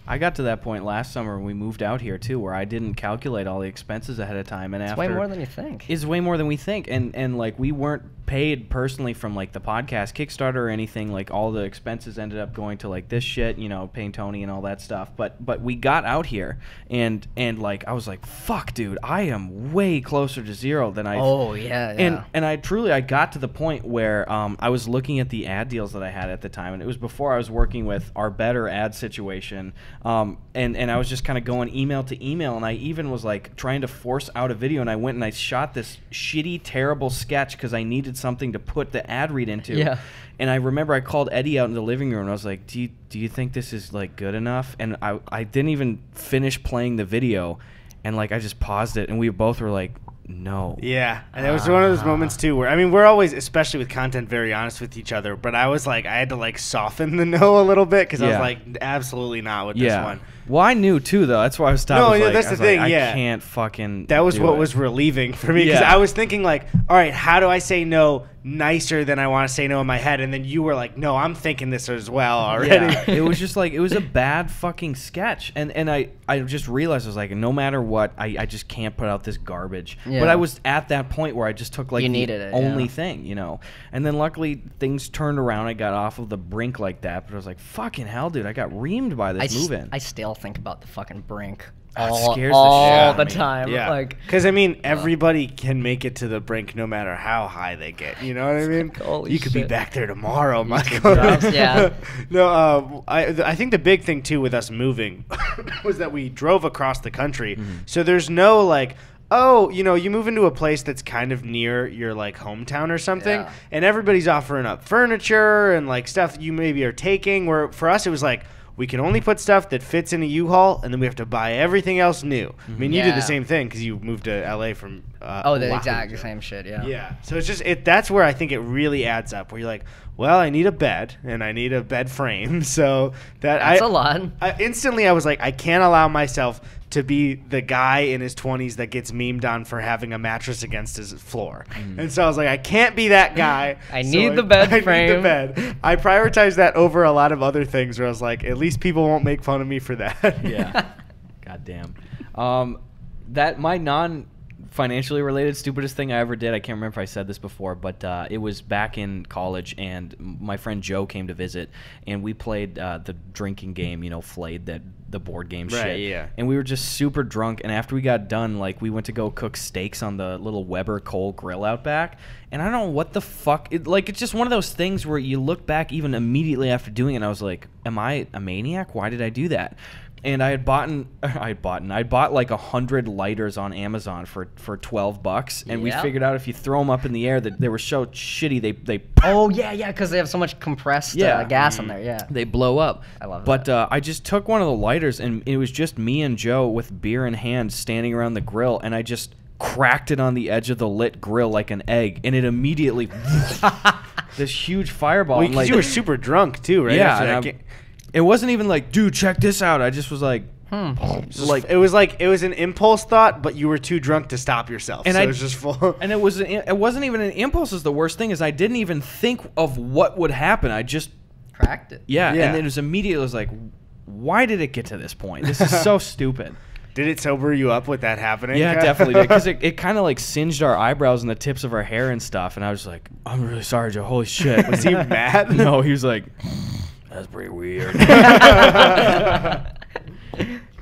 I got to that point last summer when we moved out here too, where I didn't calculate all the expenses ahead of time, and It's after way more than you think. is way more than we think, and like we weren't paid personally from like the podcast Kickstarter or anything. Like all the expenses ended up going to like this shit, you know, paying Tony and all that stuff. But we got out here, and like I was like, fuck, dude, I am way closer to zero than I. Oh yeah. And I got to the point where I was looking at the ad deals that I had at the time, and it was before I was working with our better ad situation. And I was just kind of going email to email, and I even was like trying to force out a video, and I went and I shot this shitty, terrible sketch because I needed something to put the ad read into. Yeah. And I remember I called Eddie out in the living room, and I was like, do you think this is like good enough? And I didn't even finish playing the video, and like I just paused it, and we both were like, no. Yeah, and it was one of those moments too where, I mean, we're always, especially with content, very honest with each other, but I was like, I had to like soften the no a little bit because I was Yeah. like, absolutely not with this one. Well, I knew too, though. That's why I was stopping. No, yeah, that's the thing, yeah. I can't fucking. That was do what it. was relieving for me because Yeah. I was thinking like, all right, how do I say no nicer than I want to say no in my head? And then you were like, no, I'm thinking this as well already. Yeah, it was just like, it was a bad fucking sketch, and I just realized I was like, no matter what, I just can't put out this garbage. Yeah. But I was at that point where I just took like You the needed it, only yeah. thing, you know. And then luckily things turned around. I got off of the brink like that, but I was like, fucking hell, dude, I got reamed by this move-in. I still think about the fucking brink It all scares the shit out of the me. time. Yeah, Like, because I mean, everybody can make it to the brink no matter how high they get. You know what I mean? Holy you could be shit. back there tomorrow, Michael. yeah. No, I think the big thing too with us moving was that we drove across the country, so there's no like, oh, you know, you move into a place that's kind of near your like hometown or something, Yeah. and everybody's offering up furniture and like stuff you maybe are taking. Where for us it was like, we can only put stuff that fits in a U-Haul, and then we have to buy everything else new. I mean, you did Yeah. the same thing because you moved to LA from. Oh, the Oahu. exact same shit. Yeah. Yeah. So it's just that's where I think it really adds up. Where you're like, well, I need a bed and I need a bed frame. So That's a lot. Instantly, I was like, I can't allow myself to be the guy in his 20s that gets memed on for having a mattress against his floor. And so I was like, I can't be that guy. I So need the bed I need frame. the bed. I prioritized that over a lot of other things where I was like, at least people won't make fun of me for that. Yeah. God damn. That my financially related stupidest thing I ever did. I can't remember if I said this before, but it was back in college, and my friend Joe came to visit, and we played the drinking game, Flayed, the board game shit. Right, yeah. And we were just super drunk, and after we got done, like, we went to go cook steaks on the little Weber coal grill out back, and I don't know what the fuck. It's just one of those things where you look back even immediately after doing it, and I was like, am I a maniac? Why did I do that? And I bought like 100 lighters on Amazon for $12, and we figured out if you throw them up in the air, that they were so shitty they Oh yeah, because they have so much compressed gas in there. Yeah, they blow up. I love that. But I just took one of the lighters, and it was just me and Joe with beer in hand standing around the grill, and I just cracked it on the edge of the lit grill like an egg, and it immediately this huge fireball. Well, because you were super drunk too, right? Yeah. It wasn't even like, dude, check this out. I just was like, Like it was an impulse thought, but you were too drunk to stop yourself. And so it was just full. And it wasn't even an impulse. Is the worst thing is I didn't even think of what would happen. I just cracked it. Yeah. And it was immediately, it was like, why did it get to this point? This is so stupid. Did it sober you up with that happening? Yeah, it definitely did. Because it kind of like singed our eyebrows and the tips of our hair and stuff. And I was like, I'm really sorry, Joe. Holy shit. Was he mad? No, he was like, that's pretty weird.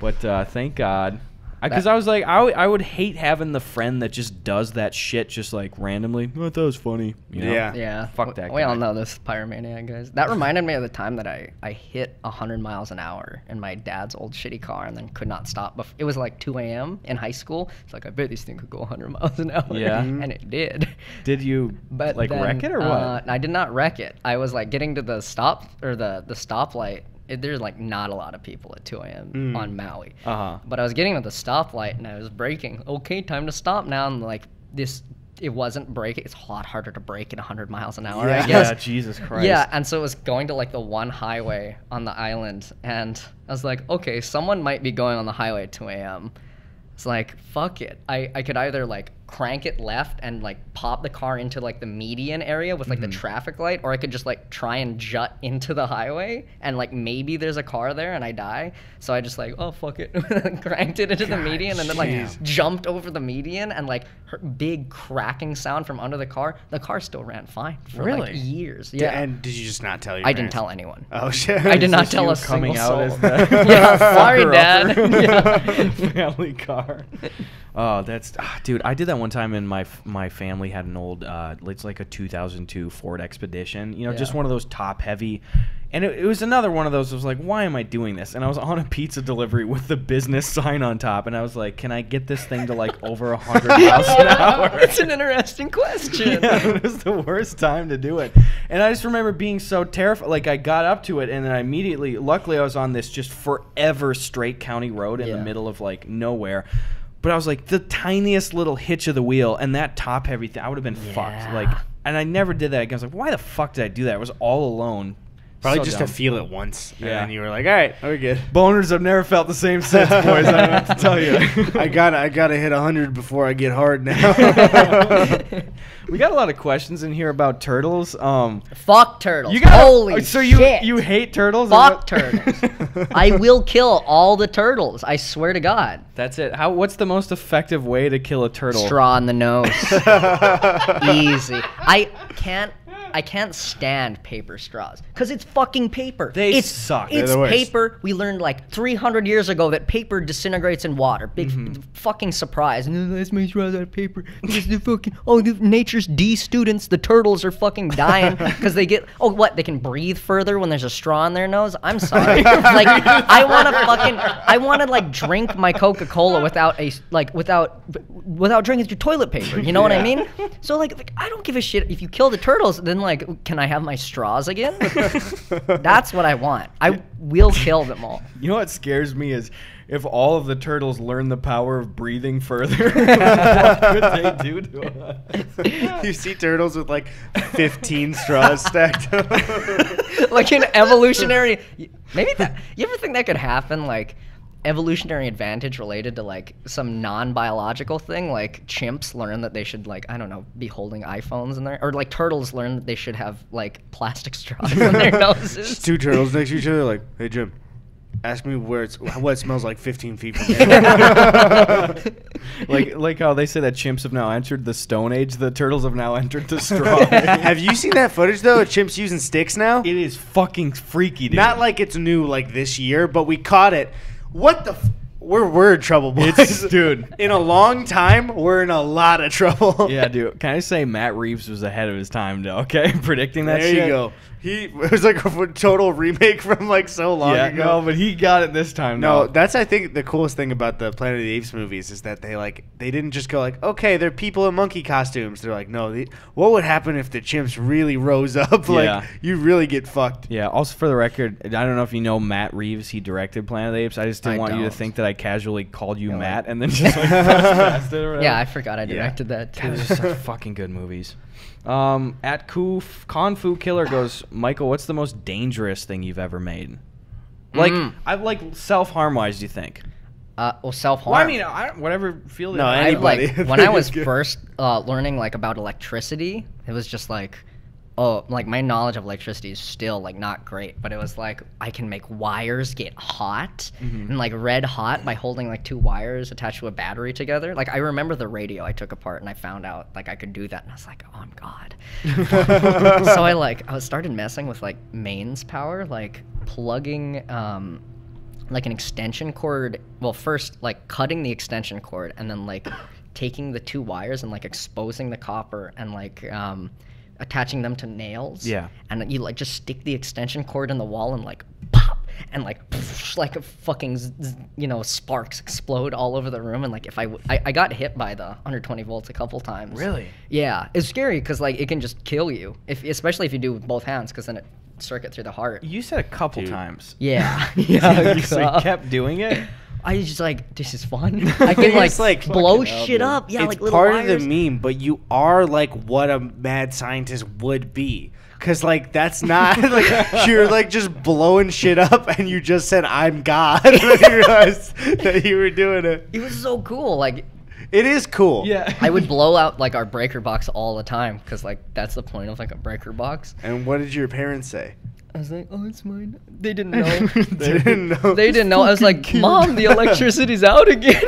But thank God. Because I was like, I would hate having the friend that just does that shit just like randomly. Oh, I thought it was funny. You know? Yeah. Fuck that guy. We all know this pyromaniac, guys. That reminded me of the time that I hit 100 miles an hour in my dad's old shitty car and then could not stop. It was like 2 a.m. in high school. It's like, I bet this thing could go 100 miles an hour. Yeah. And it did. Did you wreck it or what? I did not wreck it. I was like getting to the stoplight. There's like not a lot of people at 2 a.m. on Maui. But I was getting to the stoplight and I was braking. Okay, time to stop now. And like it wasn't braking. It's a lot harder to brake at 100 miles an hour, I guess. Yeah, Jesus Christ. Yeah, and so it was going to like the one highway on the island. And I was like, okay, someone might be going on the highway at 2 a.m. It's like, fuck it. I could either like crank it left and like pop the car into like the median area with like the traffic light, or I could just like try and jut into the highway and like maybe there's a car there and I die. So I just like, oh fuck it, cranked it into the median and then like jumped over the median and like heard big cracking sound from under the car. The car still ran fine for like years. Yeah. And did you just not tell your I parents? didn't tell anyone. Oh shit. I did not tell a single coming soul. out as the Yeah, sorry, Dad. family car. Oh, dude, I did that one time, and my family had an old, it's like a 2002 Ford Expedition, just one of those top heavy, and it was another one of those. I was like, why am I doing this? And I was on a pizza delivery with the business sign on top, and I was like, can I get this thing to like over 100 miles an hour? That's an interesting question. Yeah, it was the worst time to do it, and I just remember being so terrified. Like I got up to it, and then I immediately, luckily, I was on this just forever straight county road in the middle of like nowhere. But I was like, the tiniest little hitch of the wheel and that top heavy thing, I would have been fucked. Like, and I never did that again. I was like, why the fuck did I do that? I was all alone. Probably So just dumb. to feel it once. Yeah. And then you were like, all right, we're good. Boners have never felt the same since, boys. I don't have to tell you. I gotta hit 100 before I get hard now. We got a lot of questions in here about turtles. Fuck turtles. Holy shit. You hate turtles? Fuck turtles. I will kill all the turtles. I swear to God. That's it. What's the most effective way to kill a turtle? Straw in the nose. Easy. I can't stand paper straws because it's fucking paper. They suck. It's They're the worst. paper. We learned like 300 years ago that paper disintegrates in water. Big fucking surprise. And let's make straws out of paper. Because the fucking the nature's D students, the turtles are fucking dying because they get they can breathe further when there's a straw in their nose. I'm sorry. Like I want to like drink my Coca-Cola without drinking through toilet paper. You know what I mean? So like I don't give a shit if you kill the turtles. Then like, can I have my straws again? That's what I want. I will kill them all. You know what scares me is if all of the turtles learn the power of breathing further, what could they do to us? You see turtles with like 15 straws stacked up. Like an evolutionary... Maybe that... You ever think that could happen? Like... evolutionary advantage related to like some non-biological thing, like chimps learn that they should like, I don't know, be holding iPhones in there, or like turtles learn that they should have like plastic straws in their noses. Two turtles next to each other like, hey Jim, Ask me what it smells like 15 feet from here. like how they say that chimps have now entered the Stone Age. The turtles have now entered the Straw Age. Have you seen that footage though? Of chimps using sticks now. It is fucking freaky, dude. Not like it's new like this year, but we caught it. What the? We're in trouble, boys. Dude. In a long time, we're in a lot of trouble. Yeah, dude. Can I say Matt Reeves was ahead of his time, though? Okay, predicting that shit. There you go. It was like a total remake from like so long ago. No, but he got it this time. No, though. that's I think the coolest thing about the Planet of the Apes movies is that they didn't just go like, okay, they're people in monkey costumes. They're like, no, what would happen if the chimps really rose up? Like, you really get fucked. Yeah. Also, for the record, I don't know if you know Matt Reeves. He directed Planet of the Apes. I just didn't want you to think that I casually called you Matt and then just like past it or whatever. Yeah, I forgot I directed that too. God, those are such fucking good movies. At Kung Fu Killer goes, Michael, what's the most dangerous thing you've ever made? Like, I like self-harm wise, do you think? Well, self-harm. Well, I mean, whatever field. No, I, anybody. like, when I was first learning like about electricity, it was just like, like my knowledge of electricity is still like not great, but it was like I can make wires get hot and like red hot by holding like two wires attached to a battery together. Like I remember the radio I took apart and I found out like I could do that, and I was like, oh, I'm God. So I started messing with like mains power, like plugging like an extension cord. Well, first like cutting the extension cord and then like taking the two wires and like exposing the copper and like attaching them to nails. Yeah. And you like just stick the extension cord in the wall and like pop and like like a fucking sparks explode all over the room. And like if I got hit by the 120 volts a couple times. Really? Yeah. It's scary because like it can just kill you, especially if you do it with both hands, because then it circuit through the heart. You said a couple times. Yeah. Yeah. So you kept doing it? I was just like, this is fun. I can like blow shit up. Yeah, it's like little part wires. of the meme, but you are like what a mad scientist would be. Cause like that's not like you're like just blowing shit up, and you just said I'm God when you realized that you were doing it. It was so cool. Like it is cool. Yeah. I would blow out like our breaker box all the time, because like that's the point of like a breaker box. And what did your parents say? I was like, oh, it's mine. They didn't know. They didn't know. They didn't know. I was like, Mom, the electricity's out again.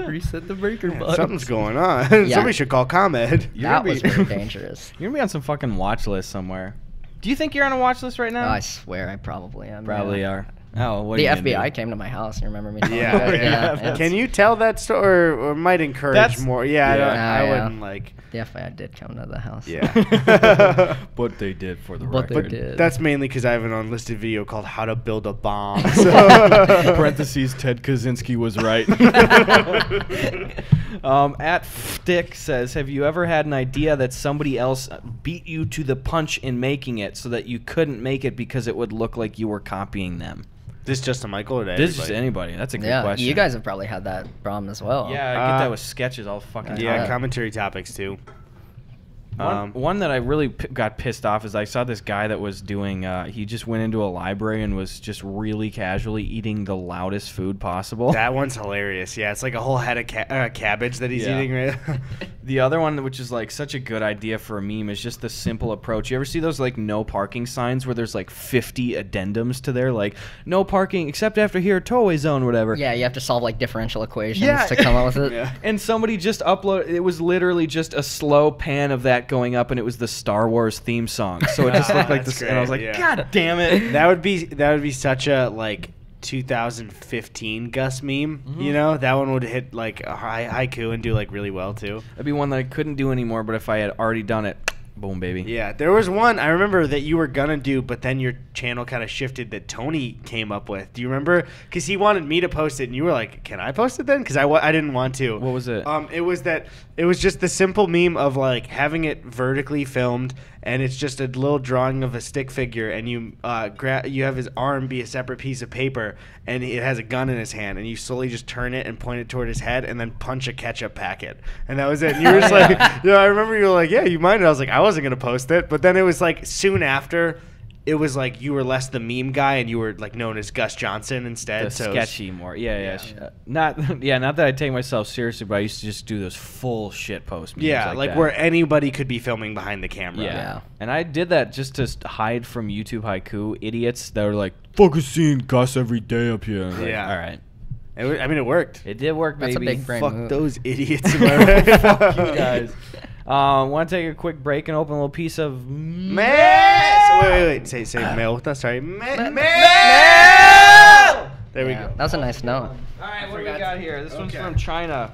Reset the breaker box. Something's going on. Yeah. Somebody should call ComEd. That was very dangerous. You're gonna be on some fucking watch list somewhere. Do you think you're on a watch list right now? Oh, I swear I probably am. Probably are. Oh, what the are you gonna FBI do? came to my house. You remember me? Yeah. Can you tell that story, or might encourage more? Yeah, I wouldn't like. The FBI did come to the house. Yeah. But they did for the But record. they did. That's mainly because I have an unlisted video called "How to Build a Bomb." Parentheses, Ted Kaczynski was right. At Stick says, have you ever had an idea that somebody else beat you to the punch in making it so that you couldn't make it because it would look like you were copying them? This just to Michael or to This is everybody? just anybody. That's a good question. You guys have probably had that problem as well. Yeah, I get that with sketches all fucking time. Yeah, commentary topics too. One that I really got pissed off is I saw this guy that was doing, he just went into a library and was just really casually eating the loudest food possible. That one's hilarious. Yeah, it's like a whole head of cabbage that he's eating right The other one, which is like such a good idea for a meme, is just the simple approach. You ever see those like no parking signs where there's like 50 addendums to there, like no parking except after here, towaway zone, whatever. Yeah, you have to solve like differential equations to come up with it. Yeah. And somebody just uploaded, it was literally just a slow pan of that going up, and it was the Star Wars theme song. So it just looked like this, and I was like, God damn it. That would be such a like 2015 Gus meme. You know, that one would hit like a haiku and do like really well too. That'd be one that I couldn't do anymore, but if I had already done it, boom, baby. Yeah, there was one I remember that you were gonna do, but then your channel kind of shifted that Tony came up with. Do you remember? Because he wanted me to post it, and you were like, "Can I post it then?" Because I didn't want to. What was it? It was just the simple meme of like having it vertically filmed, and it's just a little drawing of a stick figure, and you you have his arm be a separate piece of paper, and it has a gun in his hand, and you slowly just turn it and point it toward his head, and then punch a ketchup packet, and that was it. And you were just like, I remember you were like, yeah, you mind? I was like, I wasn't gonna post it, but then it was like soon after. it was like you were less the meme guy and you were like known as Gus Johnson instead. The So it was- sketchy more. Yeah. Not that I take myself seriously, but I used to just do those full shit post memes. Yeah, like that. where anybody could be filming behind the camera. Yeah. And I did that just to hide from YouTube haiku idiots that were like, fucking seeing Gus every day up here. Like, Yeah. all right. I mean, it worked. It did work, That's a baby. big brain Fuck move. those idiots. Am I right? Fuck you guys. Want to take a quick break and open a little piece of Mail. Wait. Say mail with us. Sorry. Mail. There we go. That was a nice note. All right, what do we forgot got to- here? This one's Okay. from China.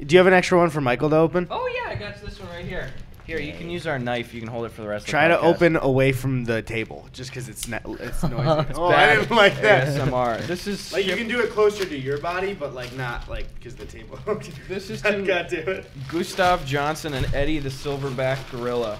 Do you have an extra one for Michael to open? Oh, yeah, I got this one right here. Here, you can use our knife. You can hold it for the rest Try of the to podcast. open away from the table, just because it's noisy. It's Oh, bad I didn't like that. ASMR. This is Like you can do it closer to your body, but like not like because the table. This is God to damn it. Gus Johnson and Eddie the Silverback Gorilla.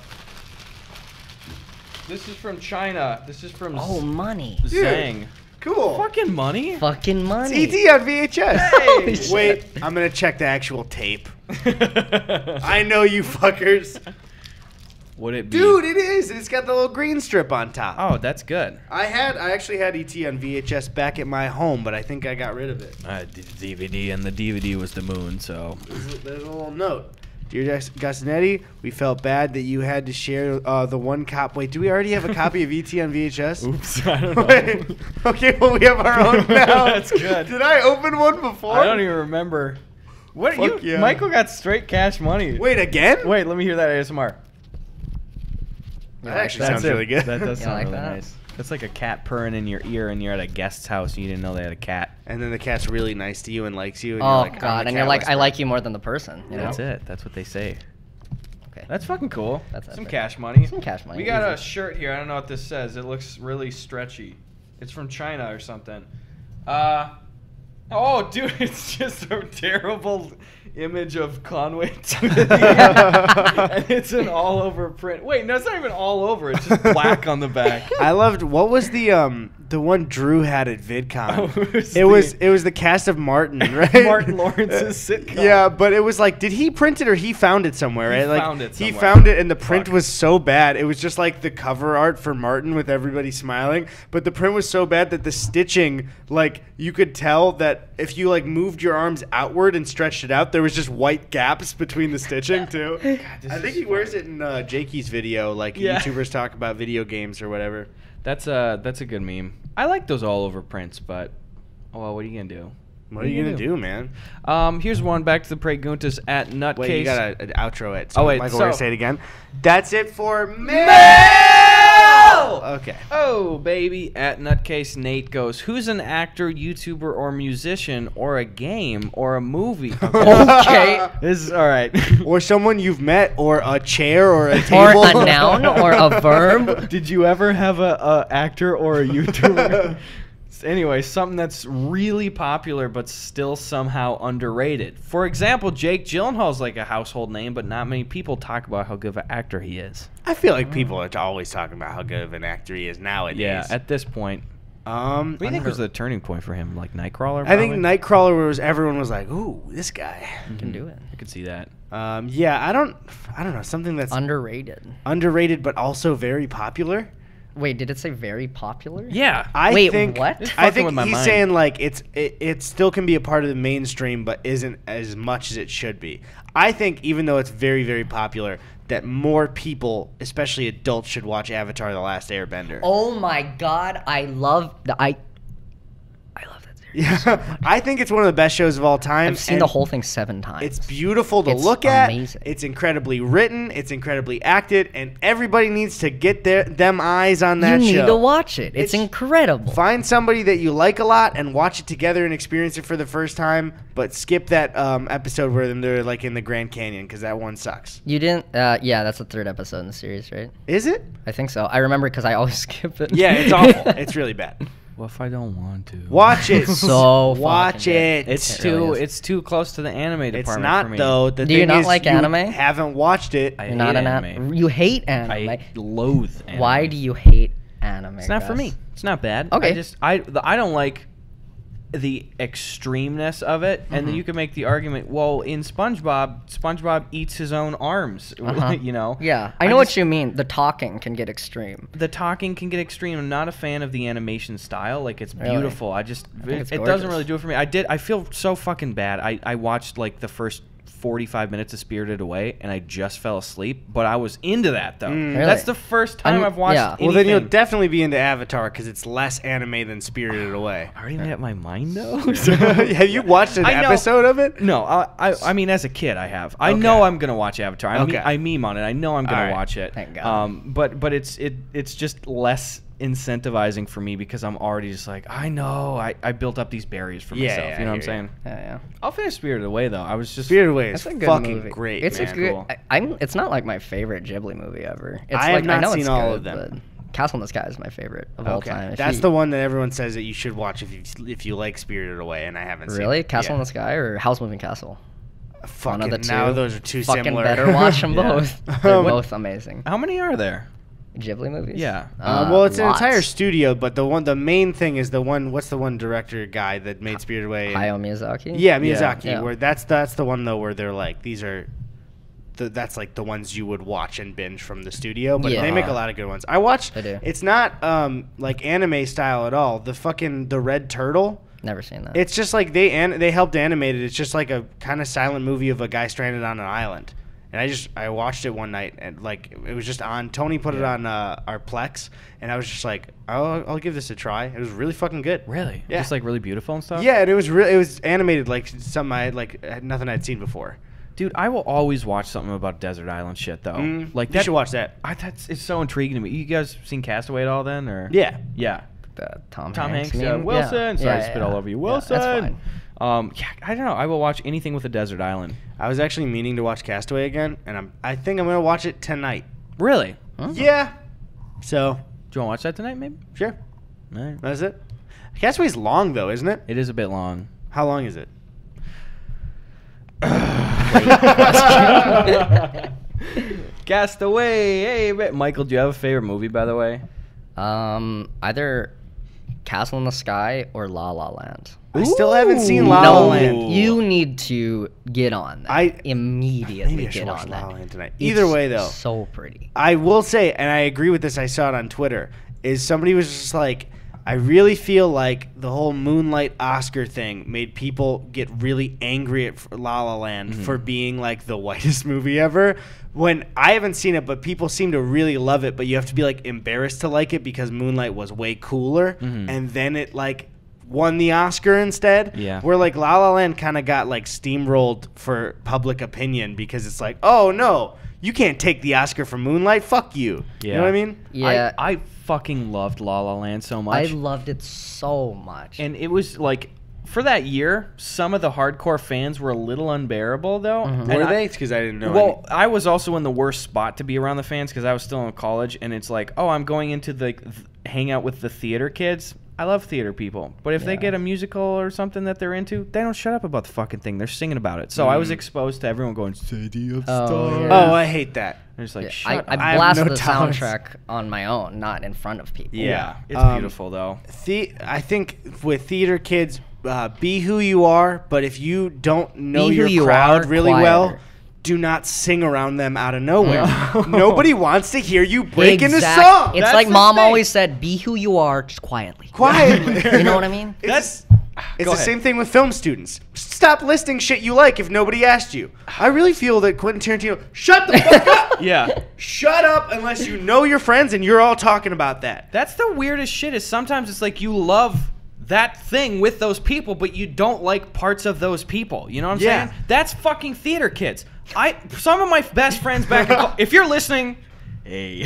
This is from China. This is from Oh, money. Zhang. Cool. Fucking money? Fucking money. It's ET on VHS. Holy shit. Wait, I'm gonna check the actual tape. I know you fuckers. Would it be? Dude, it is. It's got the little green strip on top. Oh, that's good. I actually had ET on VHS back at my home, but I think I got rid of it. I did the DVD, and the DVD was the moon, so. There's a little note. Dear Gus and Eddie, we felt bad that you had to share the one cop. Wait, do we already have a copy of ET on VHS? Oops, I don't know. Wait, okay, well, we have our own now. That's good. Did I open one before? I don't even remember. What Fuck you? yeah. Michael got straight cash money. Wait, again? Wait, let me hear that ASMR. That actually That's sounds it. really good. That does You sound like really that? nice. That's like a cat purring in your ear, and you're at a guest's house, and you didn't know they had a cat. And then the cat's really nice to you and likes you. And you're Oh, like, I'm God. the And you're cat like, I whisperer. like you more than the person. You know? That's it. That's what they say. Okay. That's fucking cool. That's some epic. cash money. Some cash money. We got a Easy. shirt here. I don't know what this says. It looks really stretchy. It's from China or something. Oh, dude, it's just a terrible image of Conway and it's an all-over print. Wait, no, it's not even all over. It's just black on the back. I loved. What was the one Drew had at VidCon? Oh, it was the cast of Martin, right? Martin Lawrence's sitcom. Yeah, but it was like, did he print it or he found it somewhere? He Right? Like found it he somewhere. found it, and the print Fuck. was so bad. It was just like the cover art for Martin with everybody smiling, but the print was so bad that the stitching, like you could tell that if you like moved your arms outward and stretched it out, there was just white gaps between the stitching too. this I think is he wears it in Jakey's video, like Yeah. YouTubers talk about video games or whatever. That's a good meme. I like those all-over prints, but well, what are you gonna do? What are you gonna do, man? Here's one. Back to the Preguntas at Nutcase. Wait, you got an outro it. So Oh, wait, Michael, so- we're gonna say it again. That's it for mail. Okay. Oh, baby. At Nutcase, Nate goes, who's an actor, YouTuber, or musician, or a game, or a movie? Okay. This is all right. Or someone you've met, or a chair, or a Or table. a noun or a verb. Did you ever have a actor or a YouTuber? Anyway, something that's really popular but still somehow underrated. For example, Jake Gyllenhaal's like a household name, but not many people talk about how good of an actor he is. I feel like people are always talking about how good of an actor he is nowadays. Yeah, at this point. What do you think was the turning point for him? Like Nightcrawler? I think probably? Nightcrawler was everyone was like, "Ooh, this guy." Can do it. I could see that. Yeah, I don't know, something that's Underrated. underrated but also very popular. Wait, did it say very popular? Yeah. I Wait, think what? It's I fucking think with my he's mind. saying like it still can be a part of the mainstream but isn't as much as it should be. I think even though it's very, very popular, that more people, especially adults, should watch Avatar: The Last Airbender. Oh my God, I love I love that series. Yeah, I think it's one of the best shows of all time. I've seen and the whole thing 7 times. It's beautiful to It's look at. amazing. It's incredibly written. It's incredibly acted, and everybody needs to get them eyes on that you show. need to watch it. It's It's- incredible. Find somebody that you like a lot and watch it together and experience it for the first time. But skip that episode where they're like in the Grand Canyon because that one sucks. You didn't? Yeah, that's the 3rd episode in the series, right? Is it? I think so. I remember because I always skip it. Yeah, it's awful. It's really bad. What if I don't want to? Watch it. So watch fucking it. good. It's It really too is. it's too close to the anime It's department not for me. though. The Do you thing not is, like you anime? Haven't watched it. I You're not hate an anime. You hate anime. I loathe anime. Why do you hate anime? It's not for Gus? me. It's not bad. Okay. I don't like the extremeness of it, and then you can make the argument, well, in SpongeBob eats his own arms, you know? Yeah, I know what you mean. The talking can get extreme. The talking can get extreme. I'm not a fan of the animation style. Like, it's beautiful. It doesn't really do it for me. I feel so fucking bad. I watched, like, the first 45 minutes of Spirited Away, and I just fell asleep, but I was into that, though. Really? That's the first time I've watched anything. Well, then you'll definitely be into Avatar, because it's less anime than Spirited Away. I already made up my mind, though. Have you watched an episode of it? No, I mean, as a kid, I have. I know I'm gonna watch Avatar. I meme on it. I know I'm gonna watch it. Thank God. But it's just less incentivizing for me because I'm already just like, I know I built up these barriers for myself. You know what I'm saying? Yeah. I'll finish Spirited Away though. I was just Spirited Away is That's a good fucking movie. great. It's man. a good. Cool. It's not like my favorite Ghibli movie ever. It's I have not seen all of them. But Castle in the Sky is my favorite of all time. That's the one that everyone says that you should watch if you like Spirited Away, and I haven't seen it. Really? Castle in the Sky or House Moving Castle? Fucking, One of the two. now those are two Fucking similar. better watch them both. They're both amazing. How many are there? Ghibli movies? Yeah. Well, it's lots. an entire studio, but the main thing is the one. What's the one director guy that made Spirited Away? Hayao Miyazaki? Yeah, Miyazaki. Yeah. Where that's the one though where they're like these are. That's like the ones you would watch and binge from the studio, but they make a lot of good ones. I watched. They do. It's not like anime style at all. The Red Turtle. Never seen that. It's just like they helped animate it. It's just like a kind of silent movie of a guy stranded on an island. And I watched it one night, and like it was just on. Tony put it on our Plex, and I was just like, I'll give this a try. It was really fucking good. Really? Yeah. Just like really beautiful and stuff? Yeah, and it was animated like something nothing I'd seen before. Dude, I will always watch something about desert island shit though. Like you should watch that. It's so intriguing to me. You guys seen Castaway at all then, or? Yeah. Yeah. Tom Hanks. meme? Wilson. Sorry to spit all over you. Wilson. Yeah, that's fine. I don't know. I will watch anything with a desert island. I was actually meaning to watch Castaway again, and I think I'm gonna watch it tonight. Really? Yeah. So. Do you want to watch that tonight, maybe? Sure. All right. That's it. Castaway's long though, isn't it? It is a bit long. How long is it? Castaway. Hey, Michael, do you have a favorite movie, by the way? Either Castle in the Sky or La La Land. I still haven't seen La La Land. You need to get on that. Immediately Maybe I should get watch on La La that. Land tonight. Either way, though, so pretty. I will say, and I agree with this. I saw it on Twitter. Is somebody was just like, I really feel like the whole Moonlight Oscar thing made people get really angry at La La Land for being like the whitest movie ever. When I haven't seen it, but people seem to really love it, but you have to be like embarrassed to like it because Moonlight was way cooler, and then it like won the Oscar instead. Yeah. Where like La La Land kind of got like steamrolled for public opinion because it's like, oh no, you can't take the Oscar for Moonlight. Fuck you. Yeah. You know what I mean? Yeah. I fucking loved La La Land so much. I loved it so much. And it was like, for that year, some of the hardcore fans were a little unbearable, though. Were they? Because I didn't know. Well, I was also in the worst spot to be around the fans because I was still in college, and it's like, oh, I'm going into the hang out with the theater kids. I love theater people, but if they get a musical or something that they're into, they don't shut up about the fucking thing. They're singing about it. So I was exposed to everyone going, City of Stars. yeah. Oh, I hate that. And it's like, I shut up. have blasted no the tolerance. soundtrack on my own, not in front of people. Yeah, it's beautiful, though. I think with theater kids, be who you are, but if you don't know Be who your you crowd are, really quieter. well, do not sing around them out of nowhere. Nobody wants to hear you break into song. It's That's like the mom thing. always said, be who you are, just quietly. Quietly. You know what I mean? It's Go the ahead. same thing with film students. Stop listing shit you like if nobody asked you. I really feel that Quentin Tarantino, shut the fuck up. Yeah. Shut up unless you know your friends and you're all talking about that. That's the weirdest shit is sometimes it's like you love that thing with those people, but you don't like parts of those people. You know what I'm Yeah. saying? That's fucking theater kids. Some of my best friends back in if you're listening, hey.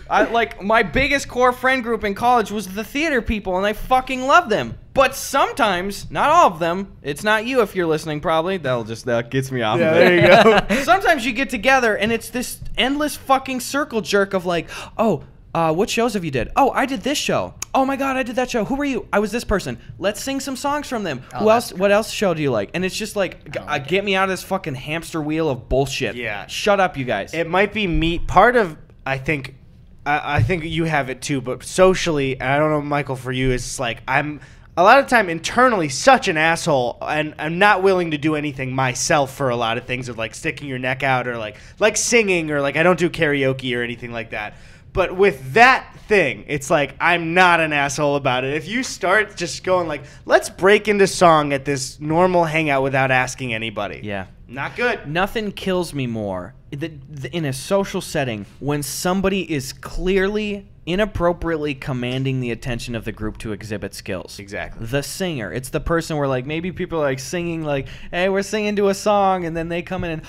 Like my biggest core friend group in college was the theater people, and I fucking love them. But sometimes, not all of them, it's not you if you're listening probably. That gets me off of it. There you go. Sometimes you get together and it's this endless fucking circle jerk of like, oh, what shows have you did? Oh, I did this show. Oh my God, I did that show. Who were you? I was this person. Let's sing some songs from them. Who else? What else show do you like? And it's just like, get me out of this fucking hamster wheel of bullshit. Yeah. Shut up, you guys. It might be me. Part of, I think, I think you have it too, but socially, and I don't know, Michael, for you, it's like I'm a lot of the time internally such an asshole, and I'm not willing to do anything myself for a lot of things of like sticking your neck out or like singing or like I don't do karaoke or anything like that. But with that thing, it's like I'm not an asshole about it. If you start just going like, let's break into song at this normal hangout without asking anybody. Yeah. Not good. Nothing kills me more in a social setting when somebody is clearly inappropriately commanding the attention of the group to exhibit skills. Exactly. The singer. It's the person where like maybe people are like singing like, hey, we're singing to a song, and then they come in and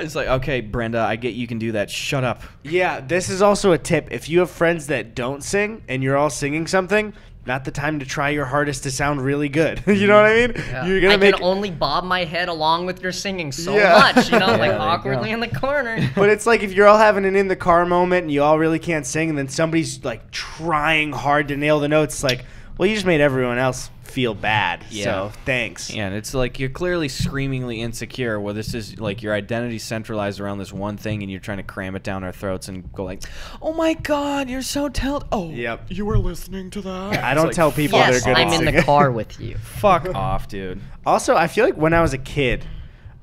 it's like, okay, Brenda, I get you can do that. Shut up. Yeah, this is also a tip. If you have friends that don't sing and you're all singing something, not the time to try your hardest to sound really good. You know what I mean? Yeah. You're gonna I can only bob my head along with your singing so much, you know, like there you awkwardly go. in the corner. But it's like if you're all having an in the car moment and you all really can't sing, and then somebody's like trying hard to nail the notes, it's like, well, you just made everyone else feel bad. Yeah. So thanks. Yeah, and it's like you're clearly screamingly insecure where this is like your identity centralized around this one thing and you're trying to cram it down our throats and go like, oh my God, you're so talented. Oh, Yep. you were listening to that? I don't It's tell like, people Yes, they're good I'm at in singing. the car with you. Fuck off, dude. Also, I feel like when I was a kid,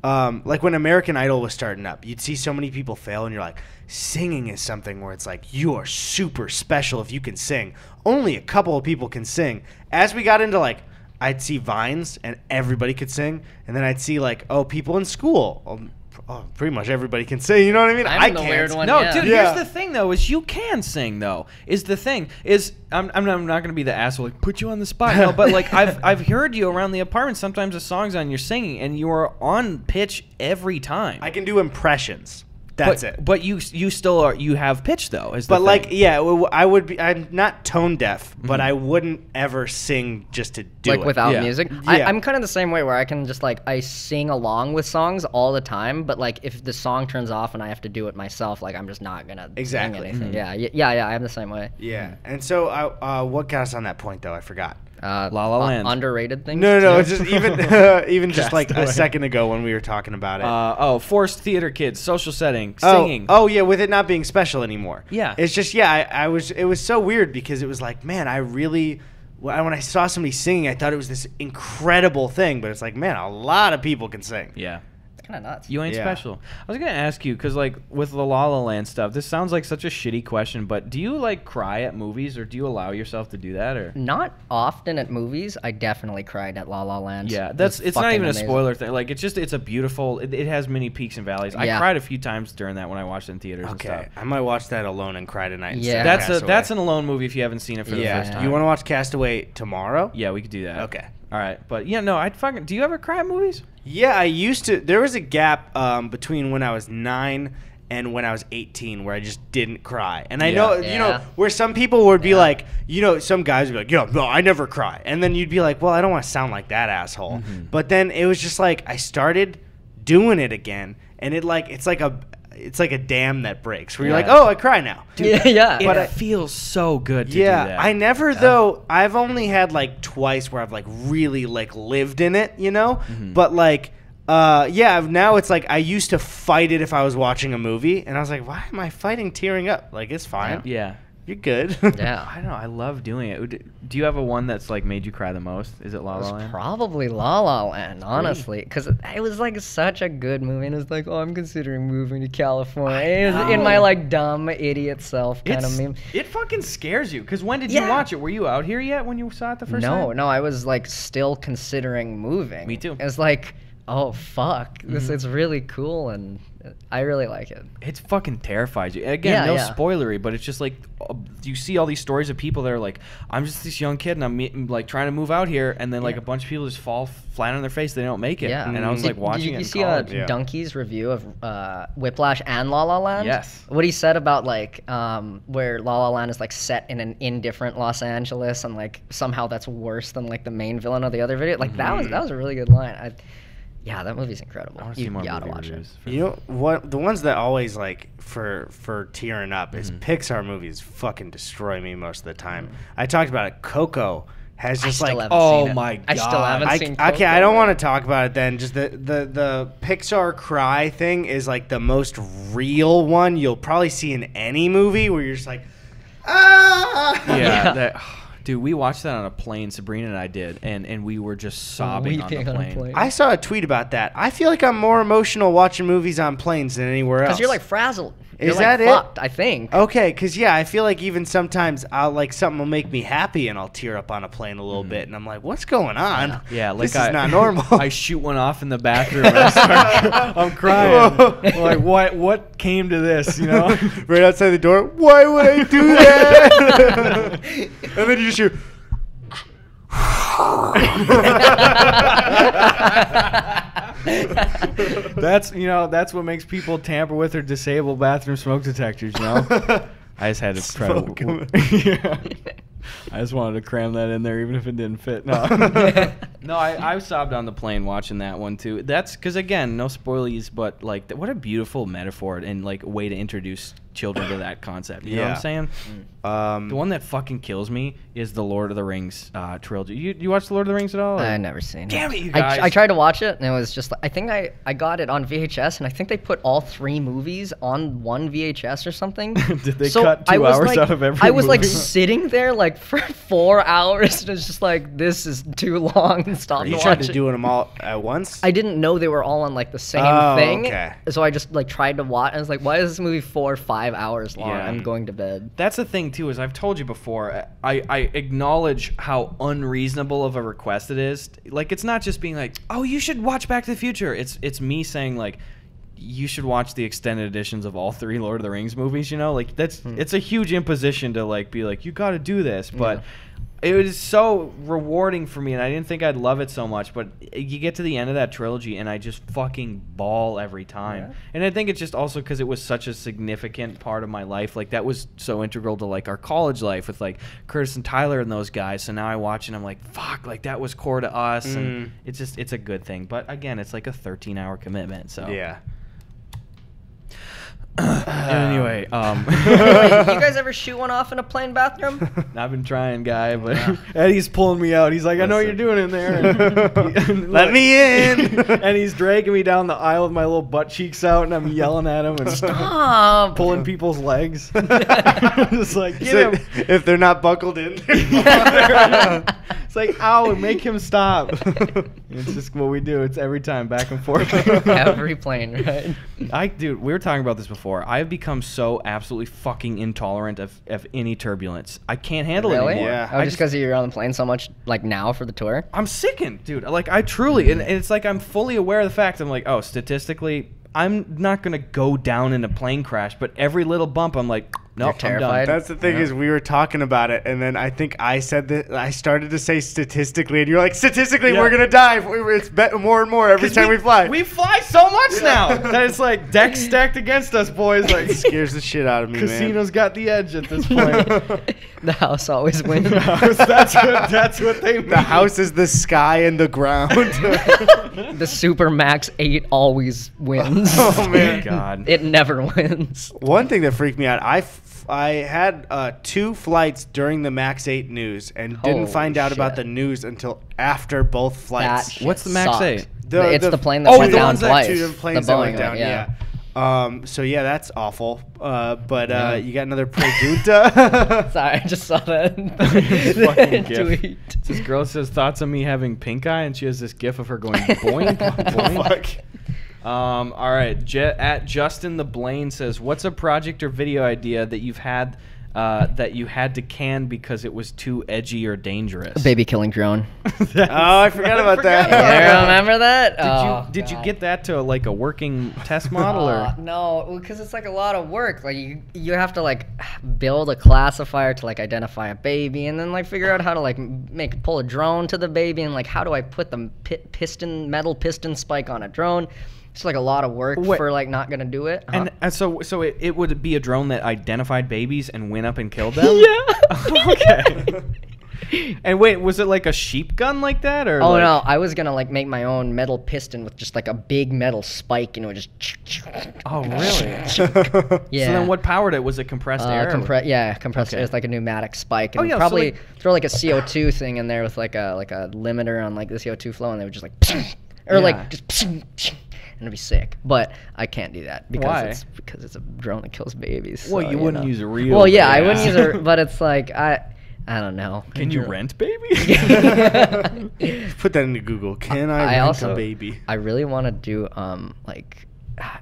like when American Idol was starting up, you'd see so many people fail, and you're like, singing is something where it's like, you are super special if you can sing. Only a couple of people can sing. As we got into like, I'd see Vines, and everybody could sing, and then I'd see like, oh, people in school. Oh, pretty much everybody can sing. You know what I mean? I'm the can't. weird one. No, yeah. dude. Yeah. Here's the thing, though: is you can sing, though. Is the thing is I'm not gonna be the asshole like put you on the spot. No, but like I've heard you around the apartment. Sometimes the song's on, you're singing, and you are on pitch every time. I can do impressions. That's it. But you still are. You have pitch though. Is the But like, thing. yeah, I would be. I'm not tone deaf, but I wouldn't ever sing just to do like it. without Yeah. music. Yeah. I'm kind of the same way where I can just like I sing along with songs all the time, but like if the song turns off and I have to do it myself, like I'm just not gonna Exactly. sing anything. Yeah. I'm the same way. Yeah. And so, what got us on that point though? I forgot. La La Land. Underrated things. No. too. It's just even just like a Castaway. second ago when we were talking about it. Forced theater kids, social setting, Oh, singing. Oh yeah, with it not being special anymore. Yeah. It's just I was. It was so weird because it was like, man, I really. When I saw somebody singing, I thought it was this incredible thing, but it's like, man, a lot of people can sing. Yeah. Kind of nuts. You ain't Yeah. special. I was gonna ask you because, like, with the La La Land stuff, this sounds like such a shitty question. But do you like cry at movies, or do you allow yourself to do that? Or Not often at movies. I definitely cried at La La Land. yeah, It was it's not fucking even amazing. a spoiler thing. Like, it's a beautiful. It has many peaks and valleys. I Yeah. cried a few times during that when I watched it in theaters and Okay, stuff. I might watch that alone and cry tonight. Yeah. Instead of That's Castaway. that's an alone movie if you haven't seen it for the first time. You want to watch Castaway tomorrow? Yeah, we could do that. Okay. All right, but yeah, no, I'd fucking. Do you ever cry at movies? Yeah, I used to. There was a gap between when I was 9 and when I was 18 where I just didn't cry. And I Yeah. know, Yeah. where some people would be like, some guys would be like, yeah, no, I never cry. And then you'd be like, well, I don't want to sound like that asshole. Mm-hmm. But then it was just like I started doing it again, and it's like a dam that breaks where you're Yeah. like, oh, I cry now. Yeah. But it feels so good to do Yeah, that. I never though. I've only had like twice where I've like really like lived in it, Mm-hmm. But like, now it's like I used to fight it if I was watching a movie, and I was like, why am I fighting tearing up? Like it's fine. Yeah. You're good. Yeah. I don't know. I love doing it. Do you have a one that's like made you cry the most? Is it La La Land? Probably La La Land, honestly, because it was like such a good movie, and it's like, oh, I'm considering moving to California. It was in my like dumb idiot self kind of meme. It fucking scares you. Because when did you Yeah. watch it? Were you out here yet when you saw it the first time? No, I was like still considering moving. Me too. It's like, oh fuck, this it's really cool, and I really like it. It fucking terrifies you. Again, Yeah, no yeah. spoilery, but it's just like you see all these stories of people that are like, I'm just this young kid and I'm like trying to move out here, and then like a bunch of people just fall flat on their face. They don't make it. Yeah. And I was like watching did it you in see college. Donkey's review of Whiplash and La La Land? Yes. What he said about like where La La Land is like set in an indifferent Los Angeles, and like somehow that's worse than like the main villain of the other video. Like that was a really good line. Yeah, that movie's incredible. I want to You see more gotta movie watch it. reviews. You know what? The ones that always like for tearing up Mm-hmm. is Pixar movies. Fucking destroy me most of the time. I talked about it. Coco has just still like, haven't oh seen it. my I still God. haven't seen okay, Coco. I don't want to talk about it then. Just the Pixar cry thing is like the most real one you'll probably see in any movie where you're just like, ah. Yeah, that, dude, we watched that on a plane. Sabrina and I did, and we were just sobbing on the Weeping plane. I saw a tweet about that. I feel like I'm more emotional watching movies on planes than anywhere else. Because you're like frazzled. Is You're, like, that it? fucked, I think. Okay, because yeah, I feel like even sometimes I'll like something will make me happy and I'll tear up on a plane a little bit, and I'm like, what's going on? Yeah, like this is not normal. I shoot one off in the bathroom. And I'm crying. I'm like, what came to this? You know, Right outside the door. Why would I do that? And then you just hear. that's what makes people tamper with or disable bathroom smoke detectors. You know, I just had to try to. Yeah. I just wanted to cram that in there, even if it didn't fit. No, no, I sobbed on the plane watching that one too. That's because again, no spoilies, but like, what a beautiful metaphor and like way to introduce children to that concept. You know what I'm saying? The one that fucking kills me is the Lord of the Rings trilogy. You watch the Lord of the Rings at all? Or? I've never seen it. Damn it, you guys! I tried to watch it, and it was just. I think I got it on VHS, and I think they put all 3 movies on one VHS or something. Did they So cut I 2 was hours like- out of every I was like movie? sitting there like for 4 hours, and it's just like this is too long. And stopped You watching. tried to do them all at once? I didn't know they were all on like the same Oh, thing, okay. so I just like tried to watch. I was like, "Why is this movie 4 or 5 hours long? Yeah. I'm going to bed." That's the thing too, is I've told you before, I acknowledge how unreasonable of a request it is. Like, it's not just being like, oh, you should watch Back to the Future. It's me saying like, you should watch the extended editions of all 3 Lord of the Rings movies, you know? Like, it's a huge imposition to like be like, you got to do this, but it was so rewarding for me, and I didn't think I'd love it so much, but you get to the end of that trilogy, and I just fucking bawl every time. Yeah. And I think it's just also because it was such a significant part of my life. Like, that was so integral to, like, our college life with, like, Curtis and Tyler and those guys. So now I watch, and I'm like, fuck, like, that was core to us, and it's a good thing. But, again, it's like a 13-hour commitment, so. Yeah. Anyway, Wait, you guys ever shoot one off in a plane bathroom? I've been trying, guy, but Eddie's pulling me out. He's like, I know what you're doing in there. And Let me in. And he's dragging me down the aisle with my little butt cheeks out, and I'm yelling at him and Stop. pulling people's legs. Just like, get him. If they're not buckled in. It's like, ow, make him stop. It's just what we do. It's every time, back and forth. Every plane, right? Dude, we were talking about this before. I've become so absolutely fucking intolerant of any turbulence. I can't handle it Really? anymore. Yeah. Oh, just because you're on the plane so much, like now for the tour? I'm sickened, dude. Like, I truly, and it's like I'm fully aware of the fact. I'm like, oh, statistically, I'm not gonna go down in a plane crash, but every little bump, I'm like, nope, I'm terrified? done. That's the thing is we were talking about it, and then I think I said that I started to say statistically, and you're like, statistically, Yeah. we're gonna die. It's more and more every time we fly. We fly so much now that it's like decks stacked against us, boys. Like, It scares the shit out of me, casino's got the edge at this point. The house always wins. that's what they mean. The house is the sky and the ground. The Super Max 8 always wins. Oh man. God. It never wins. One thing that freaked me out, I had 2 flights during the Max 8 news and didn't Holy find out about shit. the news until after both That flights. shit What's the Max sucked. 8? It's the plane that went the down ones twice. That 2 planes The that went Boeing down, one, yeah. So yeah, that's awful. But Yeah. you got another pregunta. Sorry, I just saw that fucking gif. tweet. This girl says thoughts on me having pink eye, and she has this gif of her going boing, boing. All right. At Justin the Blaine says, "What's a project or video idea that you've had that you had to can because it was too edgy or dangerous?" Baby killing drone. Oh, I forgot about that. You remember that? Did you get that to like a working test model or? No, because it's like a lot of work. Like you have to like build a classifier to like identify a baby, and then like figure out how to like pull a drone to the baby, and like how do I put the metal piston spike on a drone. It's like a lot of work for like not gonna do it. And so it would be a drone that identified babies and went up and killed them? Yeah. Okay. And wait, was it like a sheep gun like that, or? Oh like... no, I was gonna like make my own metal piston with just like a big metal spike, and it would just. Oh really? Yeah. So then, what powered it? Was it compressed air? Compressed air. It's like a pneumatic spike, and probably throw like a CO2 thing in there with like a limiter on like the CO2 flow, and they would just like, or like just. And it'd be sick, but I can't do that because it's a drone that kills babies. Well, so, you wouldn't use a real. Well, yeah, I wouldn't use it, but it's like I don't know. Can you rent baby? Put that into Google. Can I rent a baby? I really want to do like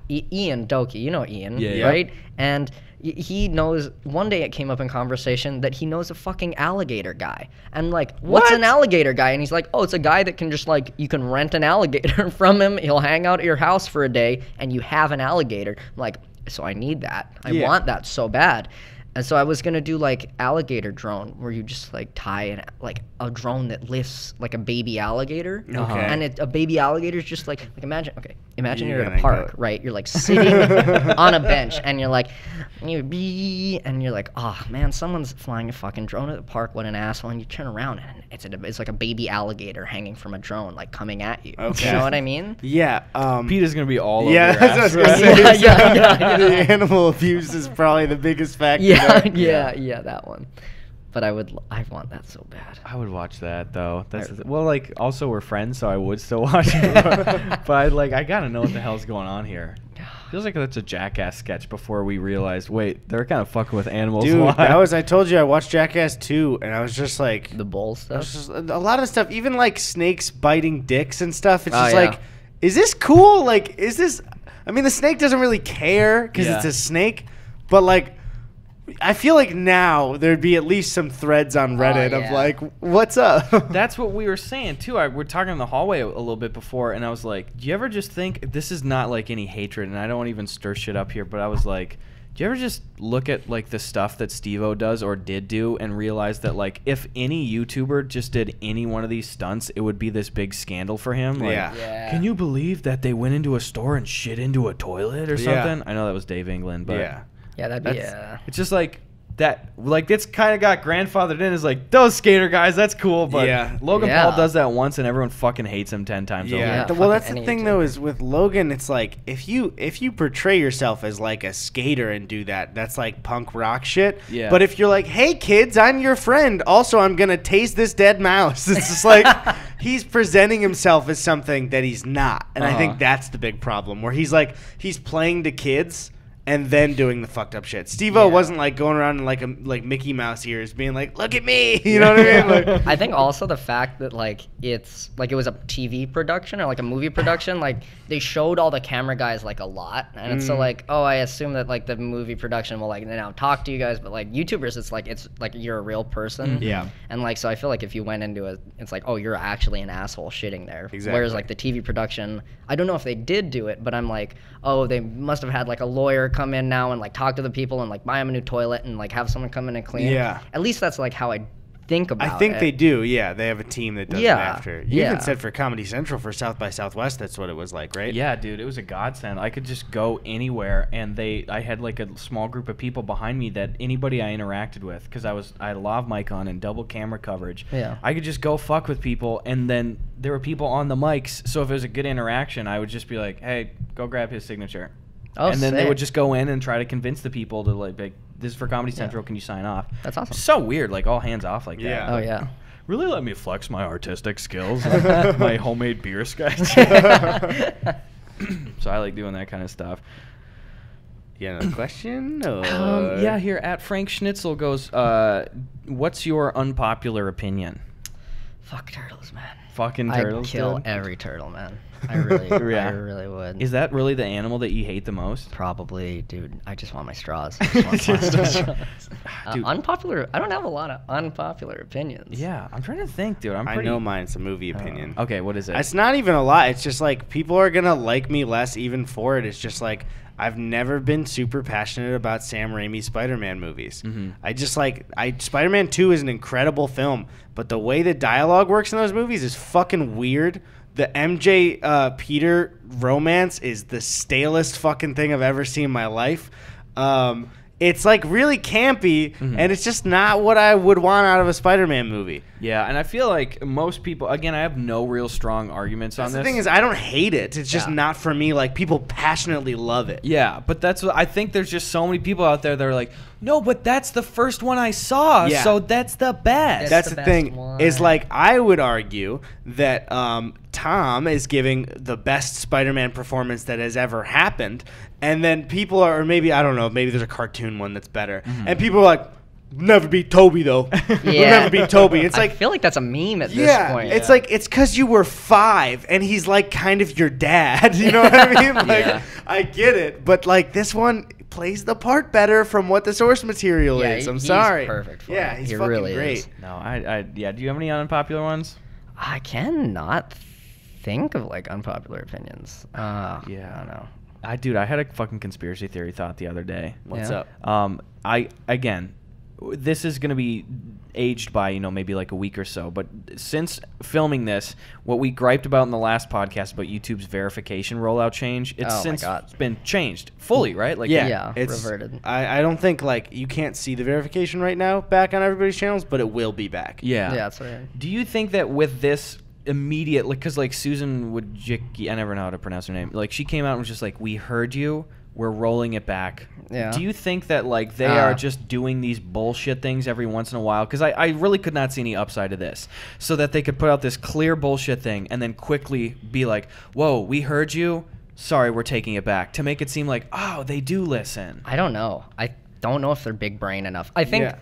Ian Doki. You know Ian, yeah. right? And he knows. One day it came up in conversation that he knows a fucking alligator guy. And like, what's an alligator guy? And he's like, oh, it's a guy that can just like, you can rent an alligator from him. He'll hang out at your house for a day, and you have an alligator. I'm like, so I need that. I want that so bad. And so I was gonna do like alligator drone, where you just like tie like a drone that lifts like a baby alligator, and a baby alligator is just like imagine you're at a park, right? You're like sitting on a bench, and you're like, oh man, someone's flying a fucking drone at the park. What an asshole! And you turn around, and it's like a baby alligator hanging from a drone, like coming at you. Okay. You know what I mean? Yeah. Pete is gonna be all over. Yeah, that's what I was gonna say. The animal abuse is probably the biggest factor. Yeah, that one. But I want that so bad. I would watch that though. Well, like also we're friends, so I would still watch it. But I gotta know what the hell's going on here. Feels like that's a Jackass sketch before we realized, wait, they're kind of fucking with animals. Dude, I told you I watched Jackass 2, and I was just like... The bull stuff? A lot of stuff, even like snakes biting dicks and stuff. It's just like, is this cool? Like, is this... I mean, the snake doesn't really care because it's a snake, but like... I feel like now there'd be at least some threads on Reddit of like, what's up? That's what we were saying too. We're talking in the hallway a little bit before, and I was like, do you ever just think, this is not like any hatred, and I don't even stir shit up here, but I was like, do you ever just look at like the stuff that Steve-O does or did do and realize that like if any YouTuber just did any one of these stunts, it would be this big scandal for him? Like, can you believe that they went into a store and shit into a toilet or something? I know that was Dave England, but yeah, that'd be it's just like that, like it's kind of got grandfathered in as like those skater guys, that's cool, but Logan Paul does that once and everyone fucking hates him 10 times over. Well, that's the thing though, is with Logan, it's like if you portray yourself as like a skater and do that, that's like punk rock shit. But if you're like, hey kids, I'm your friend, also I'm gonna taste this dead mouse, it's just like he's presenting himself as something that he's not, and I think that's the big problem, where he's playing to kids and then doing the fucked up shit. Steve-O wasn't like going around in like Mickey Mouse ears being like, look at me, you know what I mean? Like, I think also the fact that like it's like it was a TV production or like a movie production, like they showed all the camera guys like a lot, and it's so like, oh, I assume that like the movie production will like now talk to you guys, but like YouTubers, it's like you're a real person. And like, so I feel like if you went into it, it's like, oh, you're actually an asshole shitting there. Exactly. Whereas like the TV production, I don't know if they did do it, but I'm like, oh, they must have had like a lawyer come in now and like talk to the people and like buy them a new toilet and like have someone come in and clean. At least that's like how I think about it. I think they do. Yeah, they have a team that does it after. You even said for Comedy Central for South by Southwest, that's what it was like, right? Yeah, dude, it was a godsend. I could just go anywhere, and I had like a small group of people behind me that anybody I interacted with, because I had a lav mic on and double camera coverage. I could just go fuck with people, and then there were people on the mics, so if it was a good interaction, I would just be like, hey, go grab his signature. And then they would just go in and try to convince the people to like this is for Comedy Central, can you sign off? That's awesome. So weird, like all hands off like that. Oh yeah. Really let me flex my artistic skills, my homemade beer sketch. So I like doing that kind of stuff. Yeah, no question? Yeah, here at Frank Schnitzel goes, what's your unpopular opinion? Fuck turtles, man. Fucking turtles. I'd kill every turtle, man. I really would. Is that really the animal that you hate the most? Probably, dude. I just want my straws. Dude. Unpopular. I don't have a lot of unpopular opinions. Yeah, I'm trying to think, dude. I know mine's a movie opinion. Okay, what is it? It's not even a lot. It's just like people are gonna like me less even for it. It's just like I've never been super passionate about Sam Raimi's Spider-Man movies. I just like Spider-Man 2 is an incredible film, but the way the dialogue works in those movies is fucking weird. The MJ Peter romance is the stalest fucking thing I've ever seen in my life. it's like really campy, and it's just not what I would want out of a Spider-Man movie. Yeah, and I feel like most people, again, I have no real strong arguments on this. The thing is, I don't hate it. It's just not for me. Like, people passionately love it. Yeah, but that's what I think. There's just so many people out there that are like, no, but that's the first one I saw, so that's the best. That's the thing. One. Is like, I would argue that Tom is giving the best Spider-Man performance that has ever happened, and then people are, or maybe, I don't know, maybe there's a cartoon one that's better, and people are like, never beat Toby though. We'll never beat Toby. It's like, I feel like that's a meme at this point. It's like, it's because you were 5 and he's like kind of your dad. You know what I mean? Like, I get it, but like this one plays the part better from what the source material is. I'm sorry. He's perfect for it. He's fucking really great. Is. No, do you have any unpopular ones? I cannot think of like unpopular opinions. I don't know. I had a fucking conspiracy theory thought the other day. What's up? This is going to be aged by, maybe like a week or so. But since filming this, what we griped about in the last podcast about YouTube's verification rollout change, it's since been changed fully, right? Like, it's reverted. I don't think, like, you can't see the verification right now back on everybody's channels, but it will be back. Yeah. Yeah, that's what I heard. Do you think that with this immediate, because like Susan Wojcicki, I never know how to pronounce her name, like she came out and was just like, we heard you. We're rolling it back. Yeah. Do you think that like they are just doing these bullshit things every once in a while? Because I really could not see any upside to this. So that they could put out this clear bullshit thing and then quickly be like, whoa, we heard you. Sorry, we're taking it back. To make it seem like, oh, they do listen. I don't know. I don't know if they're big brain enough. I think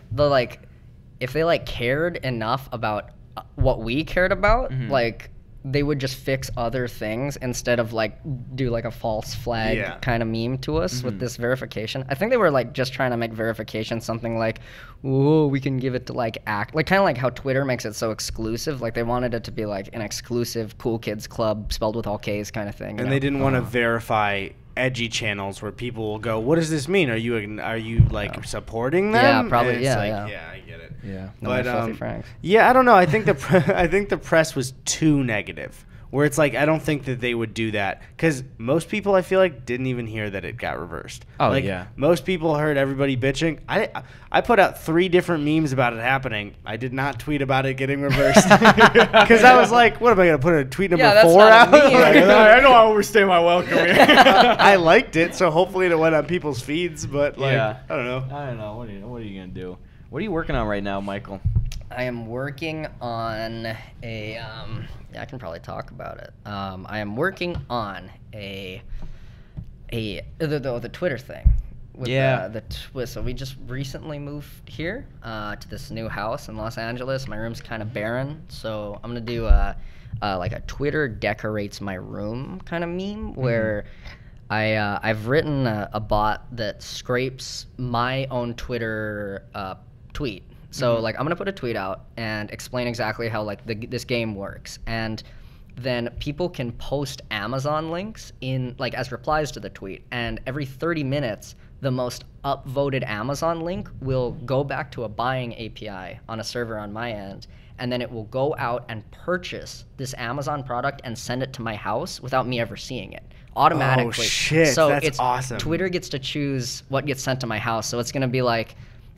if they like cared enough about what we cared about, like they would just fix other things instead of like do like a false flag kind of meme to us with this verification. I think they were like just trying to make verification something like, ooh, we can give it to like act like kind of like how Twitter makes it so exclusive. Like they wanted it to be like an exclusive cool kids club spelled with all K's kind of thing. And they didn't want to verify edgy channels where people will go, what does this mean? Are you like supporting them? Yeah, probably. Yeah, I get it. Yeah, but I don't know. I think I think the press was too negative. Where it's like, I don't think that they would do that because most people, I feel like, didn't even hear that it got reversed. Oh, like, most people heard everybody bitching. I put out 3 different memes about it happening. I did not tweet about it getting reversed because I was like, what am I going to put a tweet number 4 out? I know I overstay my welcome here. I liked it, so hopefully it went on people's feeds, but like, I don't know. I don't know. What are you going to do? What are you working on right now, Michael? I am working on a I can probably talk about it. I am working on the Twitter thing. With so we just recently moved here to this new house in Los Angeles. My room's kind of barren, so I'm gonna do like a Twitter decorates my room kind of meme where I've written a bot that scrapes my own Twitter tweet. So like I'm gonna put a tweet out and explain exactly how like this game works, and then people can post Amazon links in like as replies to the tweet, and every 30 minutes the most upvoted Amazon link will go back to a buying API on a server on my end, and then it will go out and purchase this Amazon product and send it to my house without me ever seeing it automatically. Oh shit, so that's awesome. Twitter gets to choose what gets sent to my house, so it's gonna be like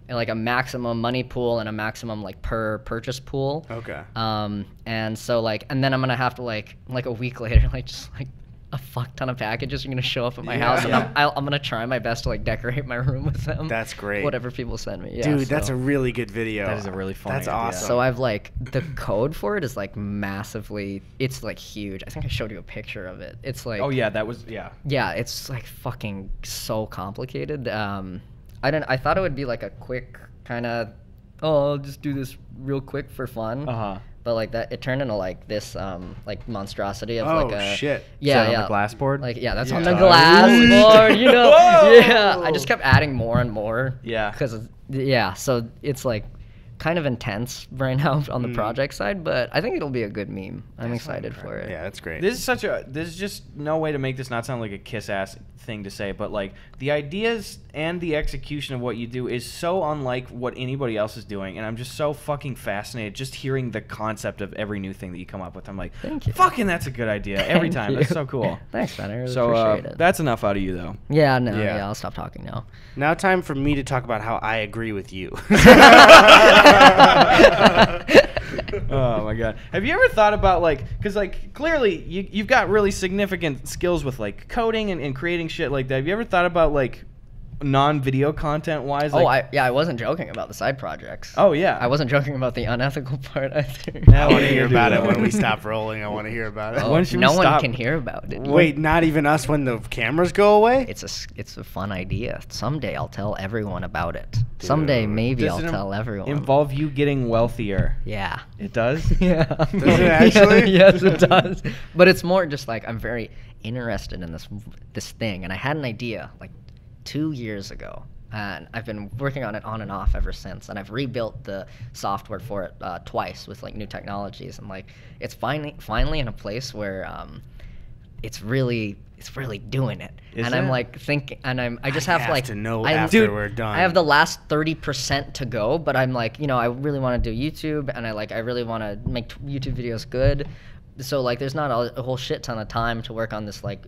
a maximum money pool and a maximum like per purchase pool. Okay. And so like, and then I'm gonna have to like a week later, like just like a fuck ton of packages are gonna show up at my house, and I'm gonna try my best to like decorate my room with them. That's great. Whatever people send me. Yeah, dude, that's a really good video. That is a really fun. That's awesome. So I've like the code for it is like massively. It's like huge. I think I showed you a picture of it. It's like. Oh yeah, that was Yeah, it's like fucking so complicated. I thought it would be like a quick kind of, I'll just do this real quick for fun. But like that, it turned into like this like monstrosity of like a. Oh shit! Yeah, on the glass board. Like that's on the glass board. You know. Yeah, I just kept adding more and more. Yeah. Because so it's like kind of intense right now on the project side, but I think it'll be a good meme. I'm excited for it. Yeah, that's great. This is just no way to make this not sound like a kiss-ass thing to say, but like the ideas and the execution of what you do is so unlike what anybody else is doing, and I'm just so fucking fascinated just hearing the concept of every new thing that you come up with. I'm like, Thank you. fucking that's a good idea every time. That's so cool. Thanks, man. I really So appreciate it. that's enough out of you though. Yeah, no, Yeah. yeah, I'll stop talking now. Now time for me to talk about how I agree with you. Oh my god. Have you ever thought about like, because like clearly you've got really significant skills with like coding and creating shit like that. Have you ever thought about like non-video content wise? Like, I wasn't joking about the side projects. oh yeah. I wasn't joking about the unethical part either. I want to hear about it when we stop rolling. I want to hear about it. Oh, When should we no one stop? can hear about it. Wait, not even us when the cameras go away? It's a fun idea. Someday I'll tell everyone about it. Someday maybe Does I'll it tell everyone. involve you getting wealthier? Yeah. It does? Yeah. Does it actually? Yes, it does. But it's more just like I'm very interested in this thing, and I had an idea like 2 years ago, and I've been working on it on and off ever since. And I've rebuilt the software for it twice with like new technologies, and like it's finally in a place where it's really doing it. Is and it? I'm like thinking, and I just have have like to know I- after Dude, we're done. I have the last 30% to go, but I'm like, I really want to do YouTube, and I really want to make YouTube videos good. So like, there's not a whole shit ton of time to work on this like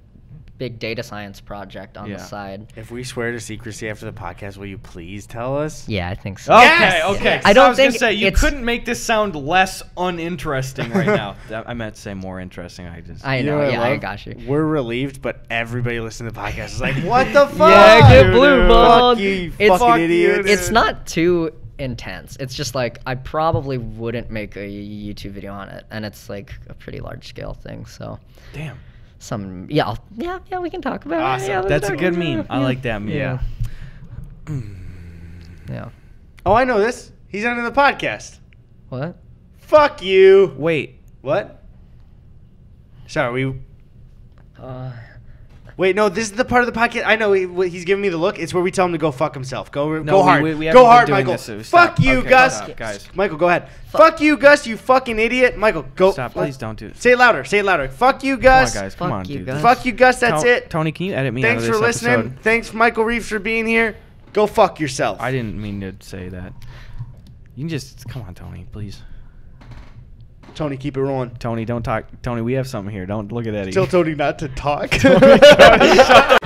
big data science project on Yeah. the side. If we swear to secrecy after the podcast, will you please tell us? Yeah, I think so. Okay, Yes! okay. I don't I was gonna think say you it's- couldn't make this sound less uninteresting right now. I meant to say more interesting. I You know. what Yeah, I love? got you. We're relieved, but everybody listening to the podcast is like, what the fuck? Yeah, get dude? blue Fuck balled. you, you It's- fucking Fuck you, idiots. dude. It's not too intense. It's just like I probably wouldn't make a YouTube video on it, and it's like a pretty large scale thing. So Damn. yeah, we can talk about Awesome. it. Yeah, let's That's a talk good about it. meme. I like that meme. Yeah. Yeah. Oh, I know this. He's on the podcast. What? Fuck you. Wait. What? Sorry, we... Uh, Wait, no, this is the part of the podcast. I know he's giving me the look. It's where we tell him to go fuck himself. Go hard. we haven't go been hard, doing Michael. this, so Fuck stop. you, Okay, Gus. stop, guys. Michael, go ahead. Fuck you, Gus, you fucking idiot. Michael, go. Stop. Please don't do it. Say it louder. Say it louder. Fuck you, Come on, Gus. guys. Come Fuck on, you, dude. Gus. Fuck you, Gus. That's it. Tony, can you edit me Thanks out of for this listening. episode? Thanks, Michael Reeves, for being here. Go fuck yourself. I didn't mean to say that. You can just come on, Tony, please. Tony, keep it rolling. Tony, don't talk. Tony, we have something here. Don't look at Eddie. Tell Tony not to talk. Shut the